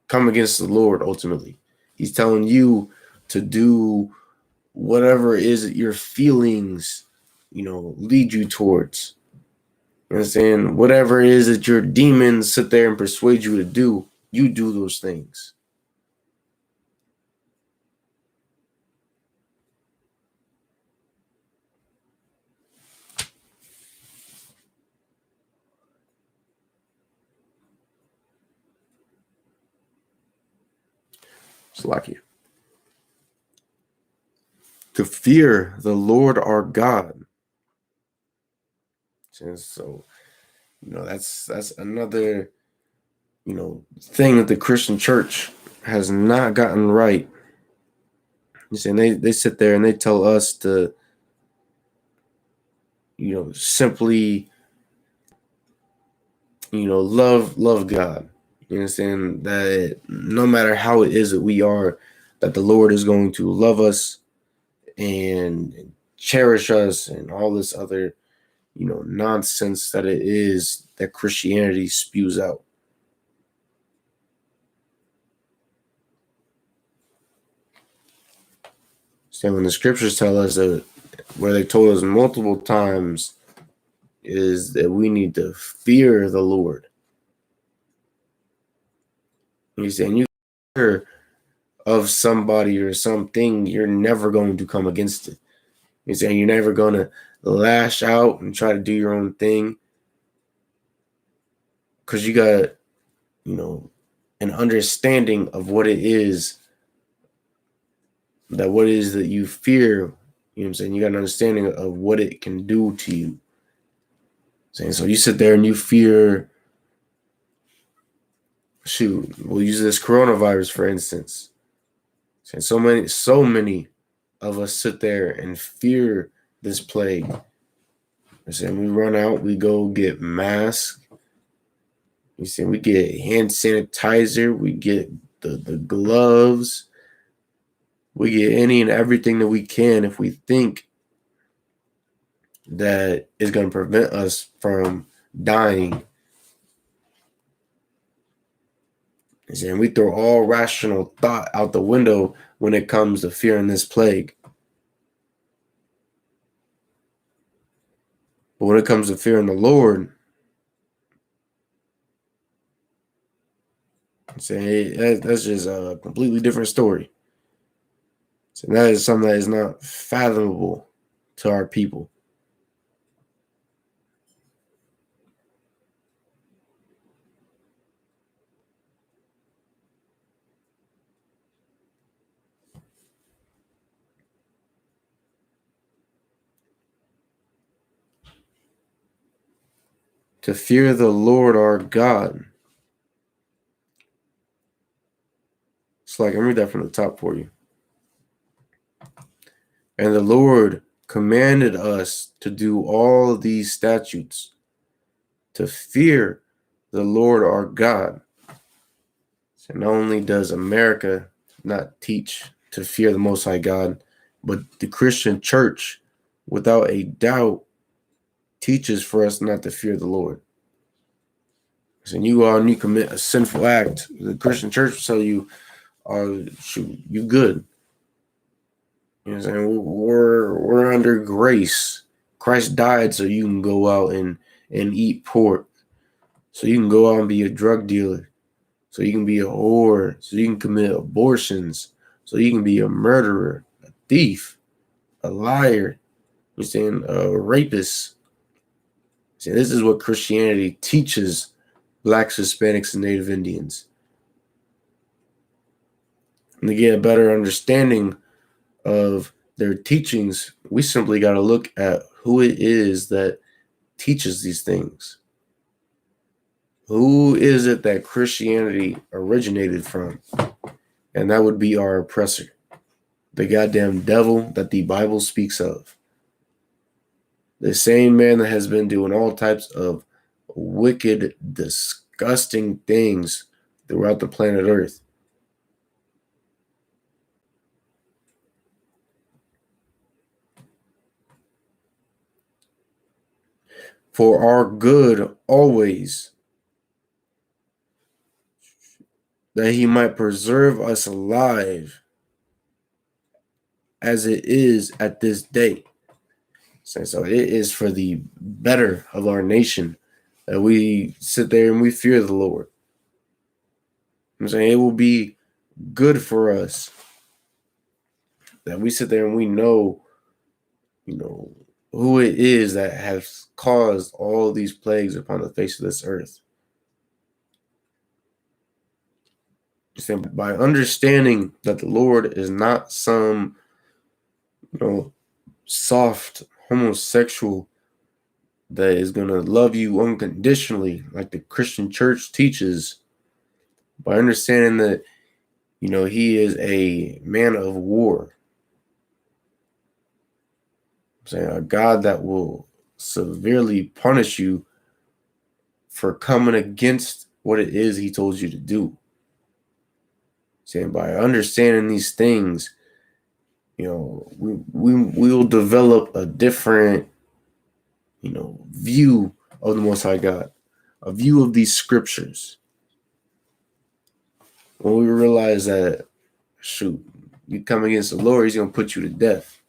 come against the Lord ultimately. He's telling you to do whatever it is that your feelings, lead you towards. You understand? Whatever it is that your demons sit there and persuade you to do, you do those things. It's lucky. To fear the Lord our God. And so, that's another, thing that the Christian church has not gotten right. You see, and they sit there and they tell us to, simply, love God. You understand that no matter how it is that we are, that the Lord is going to love us and cherish us and all this other, nonsense that it is that Christianity spews out. So when the scriptures tell us that, where they told us multiple times, is that we need to fear the Lord. You're saying you fear of somebody or something, you're never going to come against it. You're saying you're never going to lash out and try to do your own thing because you got, an understanding of what it is that you fear. You know what I'm saying? You got an understanding of what it can do to you. Saying so you sit there and you fear Shoot, we'll use this coronavirus for instance. And so many of us sit there and fear this plague. And we run out, we go get masks. You see, we get hand sanitizer, we get the gloves, we get any and everything that we can if we think that is going to prevent us from dying. And we throw all rational thought out the window when it comes to fearing this plague. But when it comes to fearing the Lord, that's just a completely different story. So that is something that is not fathomable to our people. To fear the Lord our God. It's like, I read that from the top for you. And the Lord commanded us to do all these statutes, to fear the Lord our God. So not only does America not teach to fear the Most High God, but the Christian church, without a doubt, teaches for us not to fear the Lord. So you go out and you commit a sinful act, the Christian church will tell you, shoot, you good. You know what I'm saying? We're under grace. Christ died so you can go out and eat pork. So you can go out and be a drug dealer. So you can be a whore. So you can commit abortions. So you can be a murderer, a thief, a liar. You're saying a rapist. See, this is what Christianity teaches Blacks, Hispanics, and Native Indians. And to get a better understanding of their teachings, we simply got to look at who it is that teaches these things. Who is it that Christianity originated from? And that would be our oppressor, the goddamn devil that the Bible speaks of. The same man that has been doing all types of wicked, disgusting things throughout the planet Earth. For our good always, that he might preserve us alive as it is at this day. So it is for the better of our nation that we sit there and we fear the Lord. I'm saying it will be good for us that we sit there and we know, who it is that has caused all these plagues upon the face of this earth. By understanding that the Lord is not some, soft homosexual that is going to love you unconditionally, like the Christian church teaches, by understanding that, he is a man of war. I'm saying a God that will severely punish you for coming against what it is he told you to do. Saying by understanding these things, we will develop a different, view of the Most High God, a view of these scriptures. When we realize that, shoot, you come against the Lord, he's going to put you to death.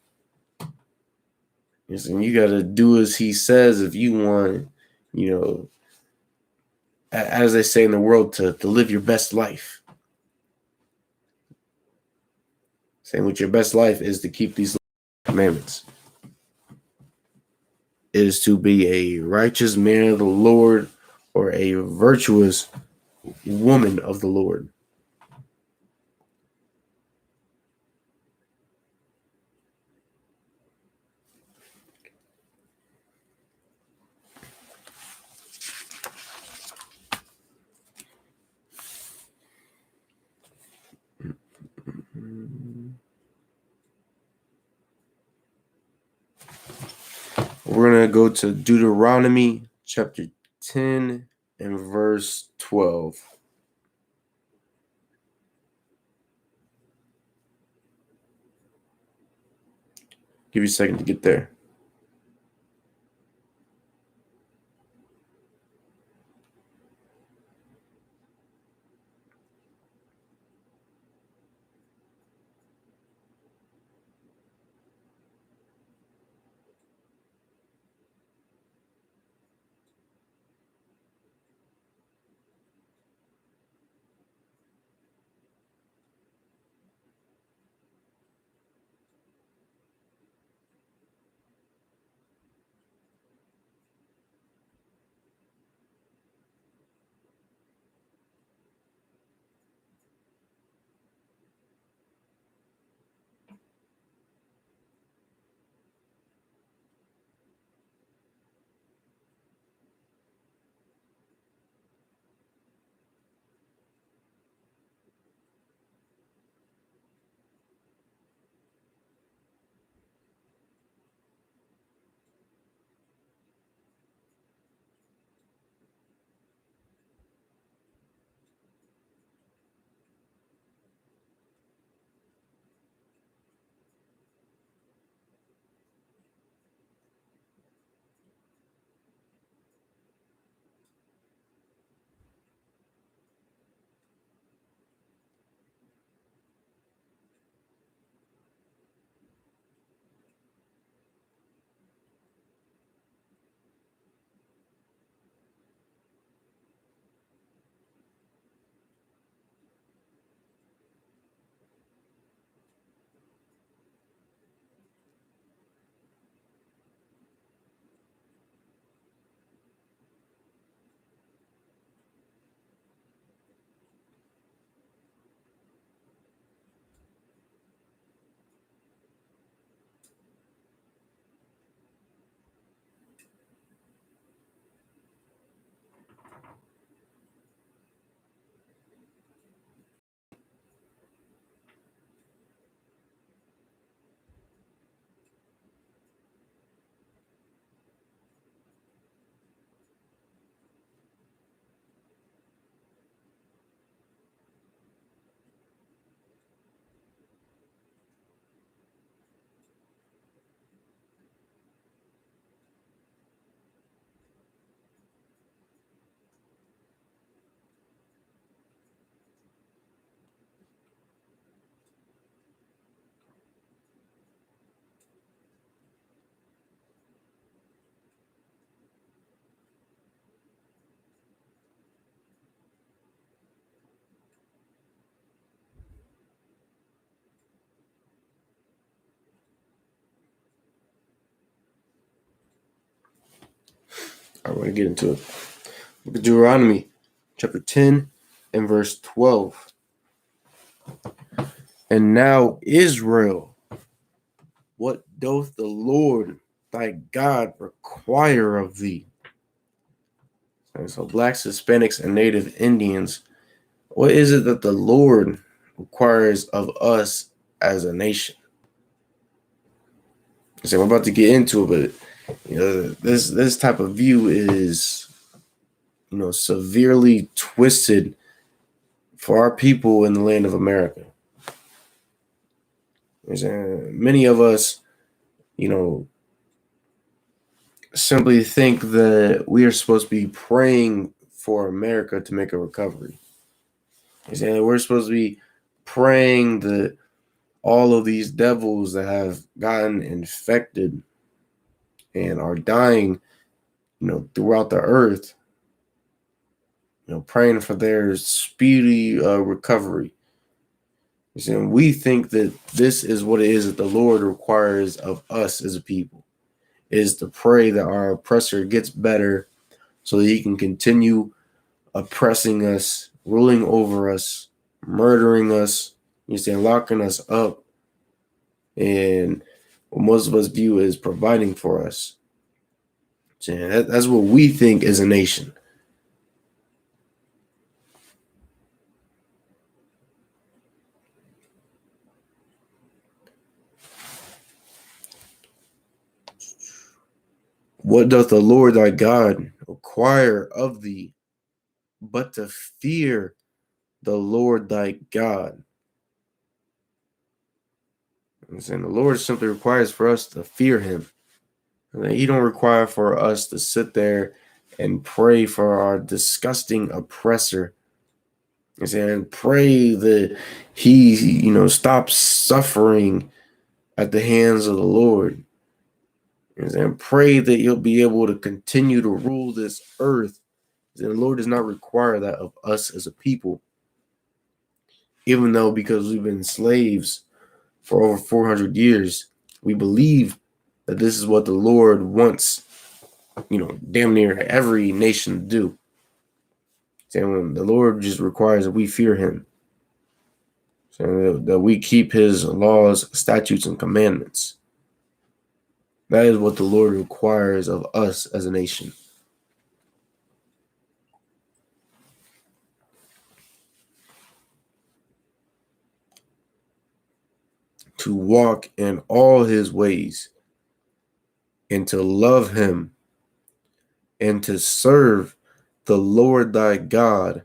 And you got to do as he says if you want, as they say in the world, to live your best life. Saying what your best life is to keep these commandments. It is to be a righteous man of the Lord or a virtuous woman of the Lord. We're going to go to Deuteronomy chapter 10 and verse 12. Give you a second to get there. I want to get into it. Look at Deuteronomy chapter 10 and verse 12. And now, Israel, what doth the Lord thy God require of thee? And so, blacks, Hispanics, and native Indians, what is it that the Lord requires of us as a nation? So we're about to get into it, but this type of view is severely twisted for our people in the land of America. Many of us, simply think that we are supposed to be praying for America to make a recovery. We're supposed to be praying that all of these devils that have gotten infected and are dying, throughout the earth, praying for their speedy recovery. We think that this is what it is that the Lord requires of us as a people, is to pray that our oppressor gets better so that he can continue oppressing us, ruling over us, murdering us, locking us up, and what most of us view as providing for us. That's what we think as a nation. What doth the Lord thy God require of thee, but to fear the Lord thy God? I'm saying the Lord simply requires for us to fear him. He don't require for us to sit there and pray for our disgusting oppressor. I'm saying pray that he, stops suffering at the hands of the Lord. I'm saying pray that he'll be able to continue to rule this earth. The Lord does not require that of us as a people. Even though because we've been slaves for over 400 years, we believe that this is what the Lord wants, damn near every nation to do. And the Lord just requires that we fear him. So that we keep his laws, statutes, and commandments. That is what the Lord requires of us as a nation. To walk in all his ways, and to love him, and to serve the Lord thy God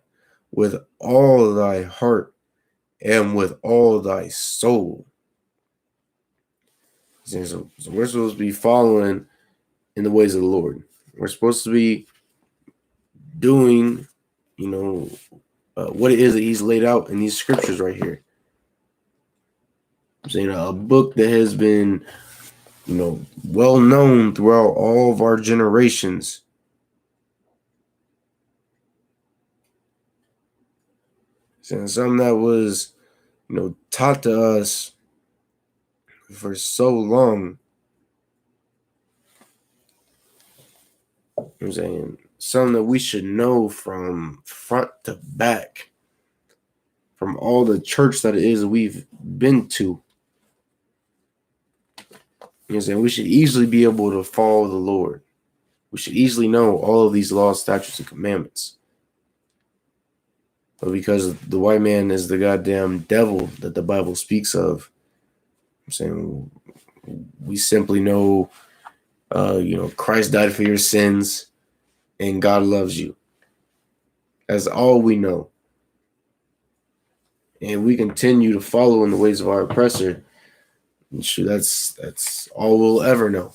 with all thy heart and with all thy soul. So we're supposed to be following in the ways of the Lord. We're supposed to be doing, what it is that he's laid out in these scriptures right here. I'm saying a book that has been, well known throughout all of our generations. And something that was, taught to us for so long. I'm saying something that we should know from front to back, from all the church that it is we've been to. I'm saying we should easily be able to follow the Lord. We should easily know all of these laws, statutes, and commandments. But because the white man is the goddamn devil that the Bible speaks of, I'm saying we simply know, Christ died for your sins and God loves you. That's all we know. And we continue to follow in the ways of our oppressor. And sure, that's all we'll ever know.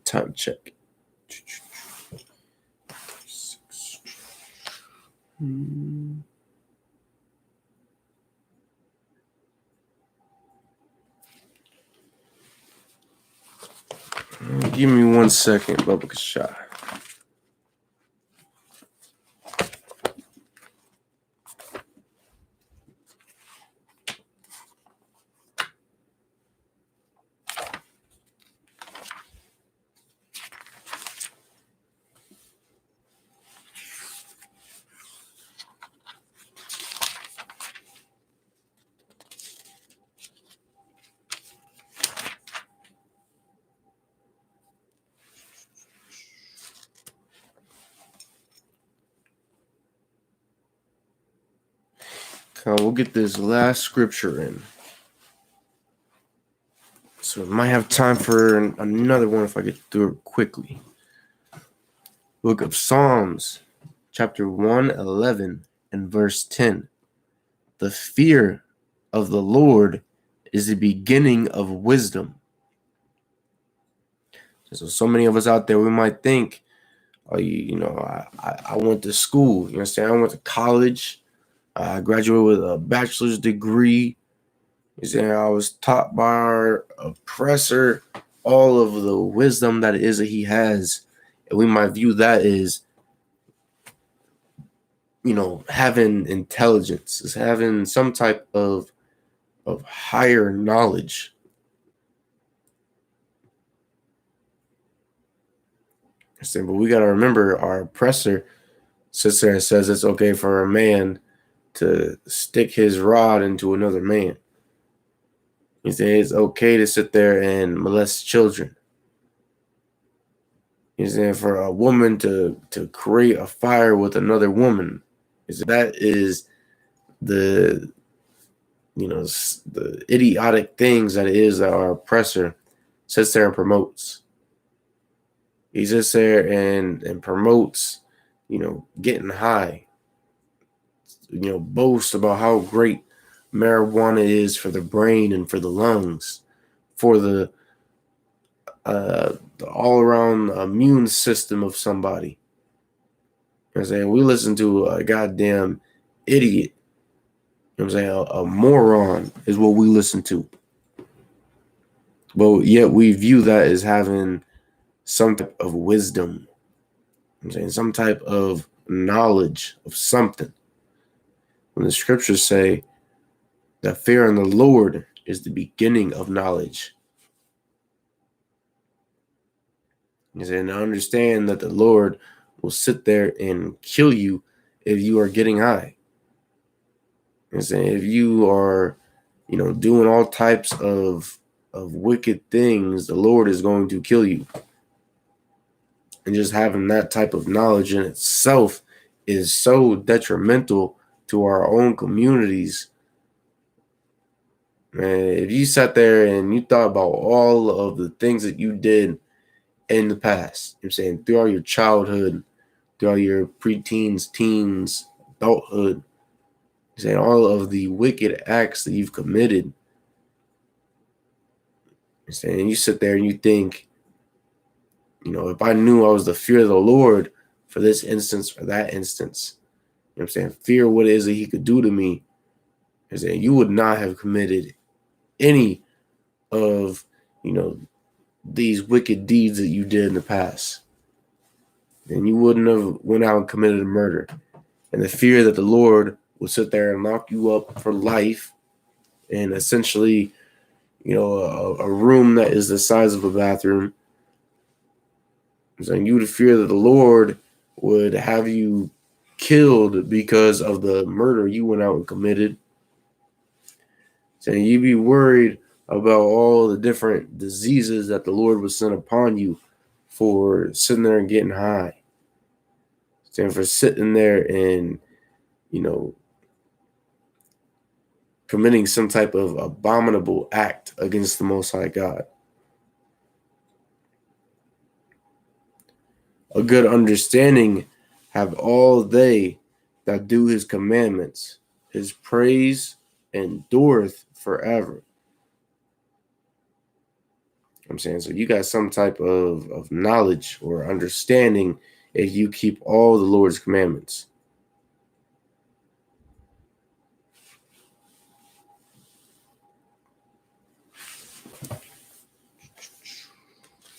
Time check. Give me 1 second, Bubba Shah. We'll get this last scripture in. So we might have time for another one if I get through it quickly. Book of Psalms, chapter 111 and verse 10. The fear of the Lord is the beginning of wisdom. So many of us out there, we might think, I went to school. You understand? I went to college. I graduated with a bachelor's degree. You see, I was taught by our oppressor all of the wisdom that it is that he has. And we might view that as, having intelligence, as having some type of higher knowledge. But we got to remember our oppressor sits there and says it's okay for a man to stick his rod into another man. He says it's okay to sit there and molest children. Is that for a woman to create a fire with another woman? That is the the idiotic things that it is that our oppressor sits there and promotes. He sits there and promotes, getting high. Boast about how great marijuana is for the brain and for the lungs, for the all around immune system of somebody. You know what I'm saying? We listen to a goddamn idiot. You know what I'm saying? A moron is what we listen to. But yet we view that as having some type of wisdom. I'm saying some type of knowledge of something. When the scriptures say that fear in the Lord is the beginning of knowledge. And I understand that the Lord will sit there and kill you if you are getting high. And saying if you are, doing all types of wicked things, the Lord is going to kill you. And just having that type of knowledge in itself is so detrimental to our own communities. And if you sat there and you thought about all of the things that you did in the past, I'm saying throughout your childhood, throughout your preteens, teens, adulthood, I'm saying all of the wicked acts that you've committed, I'm saying you sit there and you think, if I knew I was the fear of the Lord for this instance or that instance, I'm saying fear what it is that he could do to me, I'm saying you would not have committed any of, these wicked deeds that you did in the past. Then you wouldn't have went out and committed a murder. And the fear that the Lord will sit there and lock you up for life and essentially, a room that is the size of a bathroom. I'm saying you would fear that the Lord would have you killed because of the murder you went out and committed. Saying you'd be worried about all the different diseases that the Lord would send upon you for sitting there and getting high. Saying for sitting there and, committing some type of abominable act against the Most High God. A good understanding have all they that do his commandments. His praise endureth forever. I'm saying, so you got some type of knowledge or understanding if you keep all the Lord's commandments.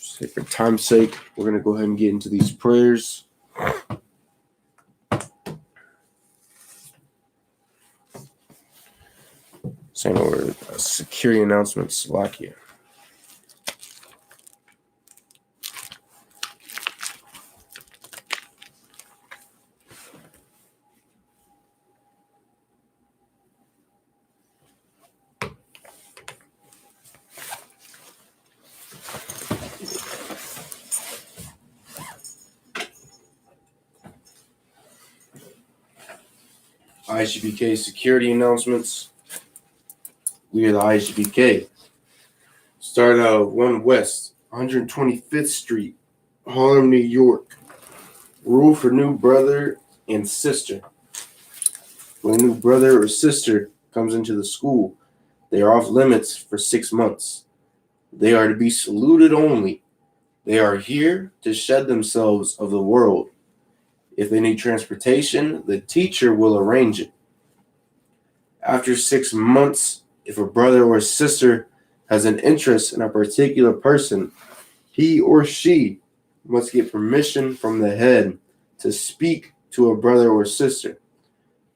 So for time's sake, we're going to go ahead and get into these prayers. Saying over security announcements, Slovakia. IGBK security announcements. We are the IGBK. Start out 1 West, 125th Street, Harlem, New York. Rule for new brother and sister. When a new brother or sister comes into the school, they are off limits for 6 months. They are to be saluted only. They are here to shed themselves of the world. If they need transportation, the teacher will arrange it. After 6 months, if a brother or sister has an interest in a particular person, he or she must get permission from the head to speak to a brother or sister.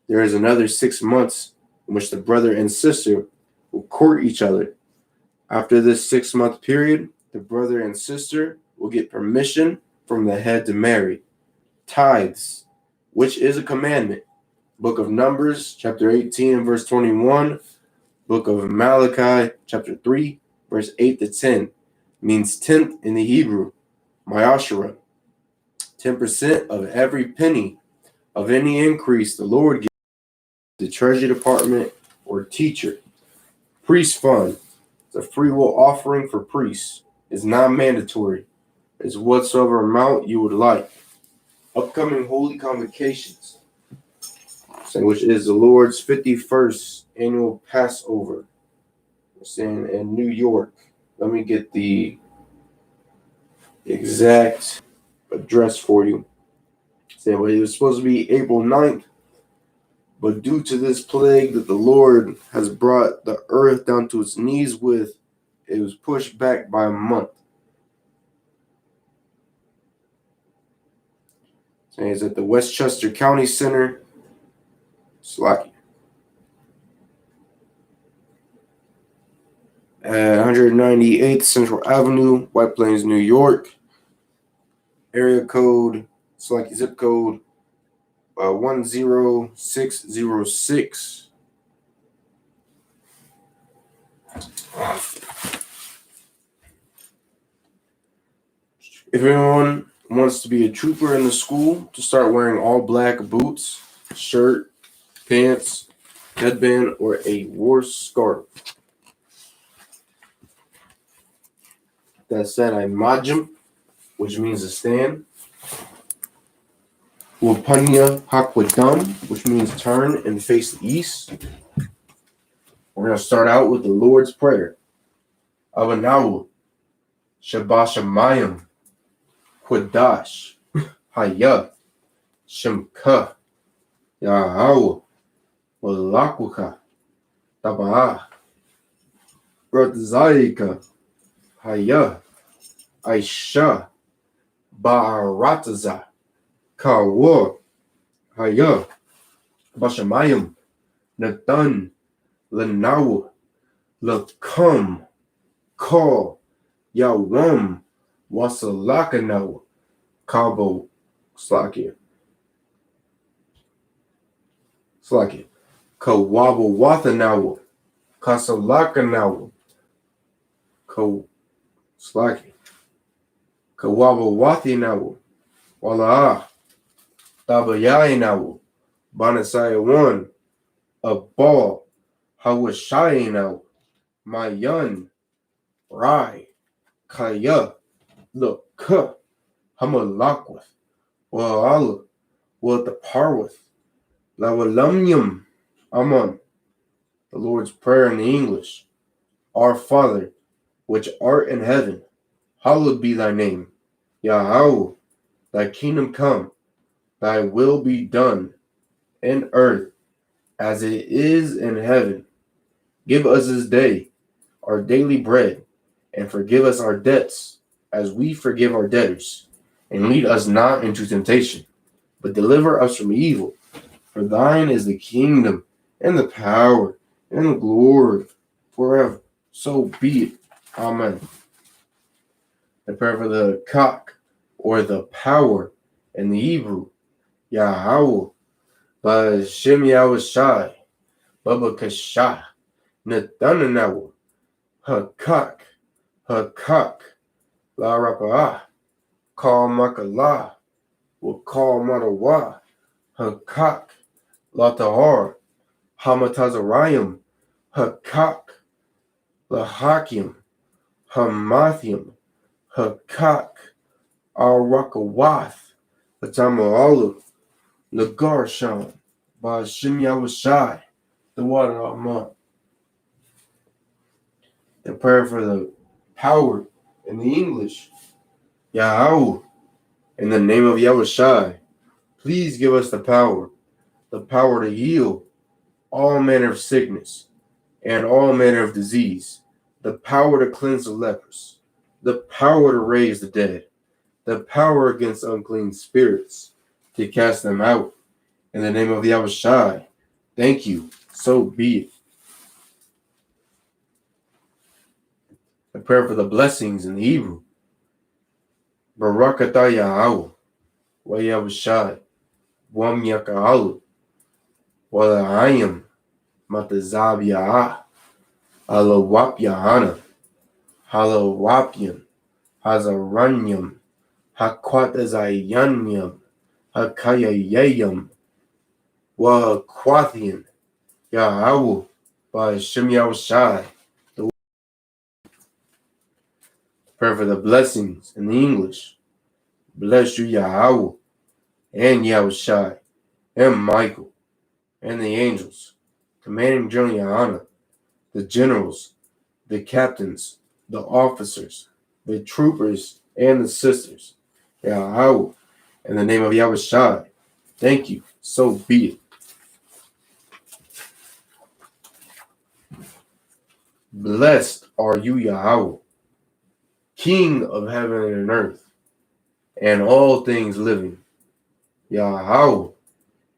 There is another 6 months in which the brother and sister will court each other. After this 6-month period, the brother and sister will get permission from the head to marry. Tithes, which is a commandment. Book of Numbers, chapter 18 and verse 21. Book of Malachi, chapter 3, verse 8 to 10. Means tenth in the Hebrew, Ma'ashara. 10% of every penny of any increase the Lord gives the Treasury Department or teacher. Priest fund. The free will offering for priests is not mandatory. It's whatsoever amount you would like. Upcoming holy convocations, which is the Lord's 51st annual Passover. In New York. Let me get the exact address for you. It was supposed to be April 9th, but due to this plague that the Lord has brought the earth down to its knees with, it was pushed back by a month. It's at the Westchester County Center. Slacky. At 198th Central Avenue, White Plains, New York. Area code, Slacky zip code 10606. If anyone wants to be a trooper in the school, to start wearing all black boots, shirt, pants, headband, or a war scarf. That said, I majim, which means to stand. Wapanya hakwadam, which means turn and face the east. We're going to start out with the Lord's Prayer. Avanawu, Shabashamayim, Kwadash, Haya, Shemka, Yahawa, Walakuka, Tabaa, Ratzaika, Haya, Aisha, Ba'arataza, Kawa, Haya, Bashamayim, Nathan, Lanawa, Lakum, Call, Yawam, Wasalakanawa, Kabo, Slakia, Kawaba Wathanawa, Kasalakanawa, Slakia, Kawaba Wathinawa, Wala, Tabayayinawa, Banasaya 1, a ball, Hawashayinawa, Mayan, Rai, Kaya, Look, Hamalakwith, Wa'ala, Wa the Parwith, Lawalamyam, Aman. The Lord's Prayer in the English. Our Father, which art in heaven, hallowed be thy name. Yahweh, thy kingdom come, thy will be done in earth as it is in heaven. Give us this day our daily bread, and forgive us our debts as we forgive our debtors. And lead us not into temptation, but deliver us from evil. For thine is the kingdom, and the power, and the glory forever. So be it. Amen. The prayer for the cock, or the power in the Hebrew. Yahweh, Ba'Shem Yahushai, Baba Kashah, Nathanahu, Hakak, La Rapa'ah, Call Makalah, will call Matawa, Hakak, La Tahar, Hamatazarayim, Hakak, La Hakim, Hamathium, Hakak, Al Rakawath, Atamalu, Lagarsham, Ba'Shem Yahushai, the water of Mount. The prayer for the power in the English. Yahweh, in the name of Yahushai, please give us the power to heal all manner of sickness and all manner of disease, the power to cleanse the lepers, the power to raise the dead, the power against unclean spirits, to cast them out. In the name of Yahushai, thank you, so be it. The prayer for the blessings in the Hebrew. Barakatah Yahweh, wa Yahushai, Wam Yaka'alu, wa La'ayim, Matazab Ya'ah, Halawap Yahana, Halawapian, Hazaranyam, Hakwatazayanyam, Hakayayayam, Wahakwathian, Yahawu, by Shem Yahushai. Prayer for the blessings in the English. Bless you, Yahweh, and Yahushai, and Michael, and the angels, commanding General Yahana, the generals, the captains, the officers, the troopers, and the sisters. Yahweh, in the name of Yahushai. Thank you. So be it. Blessed are you, Yahweh, King of heaven and earth, and all things living. Yahweh,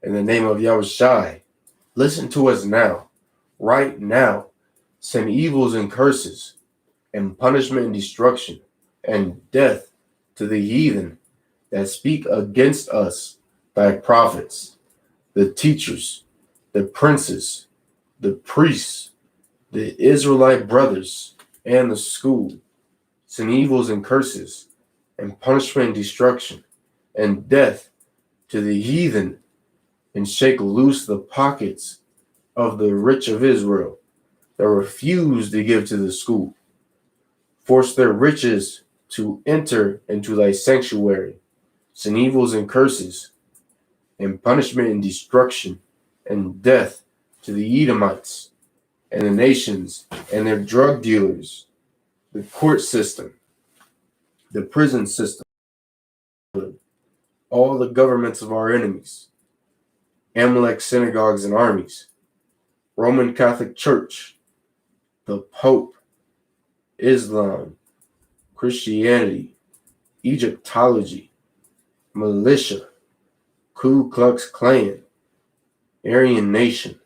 in the name of Yahushai. Listen to us now, right now. Send evils and curses, and punishment and destruction, and death to the heathen that speak against us, thy prophets, the teachers, the princes, the priests, the Israelite brothers, and the school. Send evils and curses, and punishment and destruction, and death to the heathen, and shake loose the pockets of the rich of Israel that refuse to give to the school. Force their riches to enter into thy sanctuary. Send evils and curses, and punishment and destruction, and death to the Edomites, and the nations, and their drug dealers, the court system, the prison system, all the governments of our enemies, Amalek synagogues and armies, Roman Catholic Church, the Pope, Islam, Christianity, Egyptology, militia, Ku Klux Klan, Aryan Nation,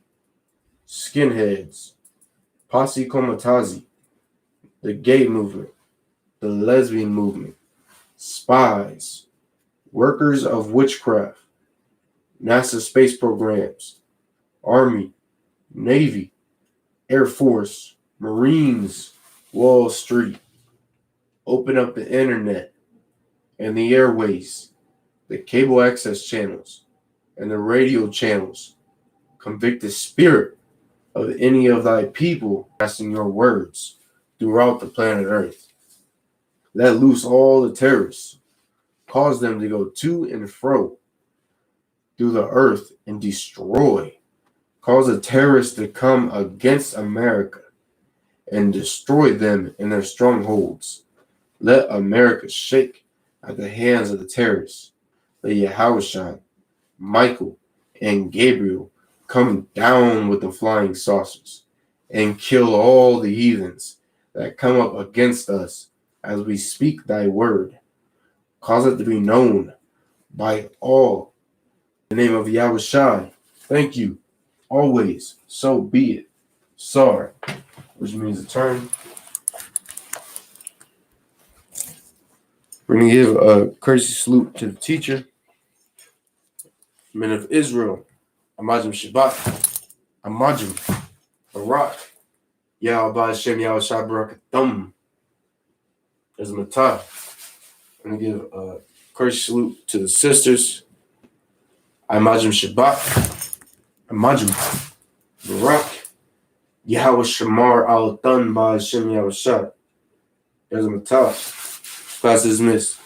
skinheads, Posse Comitazi, the gay movement, the lesbian movement, spies, workers of witchcraft, NASA space programs, Army, Navy, Air Force, Marines, Wall Street. Open up the internet and the airways, the cable access channels, and the radio channels. Convict the spirit of any of thy people casting your words throughout the planet Earth. Let loose all the terrorists. Cause them to go to and fro through the earth and destroy. Cause the terrorists to come against America and destroy them in their strongholds. Let America shake at the hands of the terrorists. Let Yahushua, Michael, and Gabriel come down with the flying saucers and kill all the heathens that come up against us as we speak thy word. Cause it to be known by all. In the name of Yahushua, thank you. Always, so be it. Sar, which means a turn. We're going to give a courtesy salute to the teacher, men of Israel, Amajim Shabbat, Amajim, Barak, Yahweh Hashem Yahushua Barakatum. There's Matah. I'm going to give a courtesy salute to the sisters, Amajim Shabbat, Amajim, Barak, Yahweh Shamar Al Tan Ba Hashem Yahushua. There's a Matah. Class is dismissed.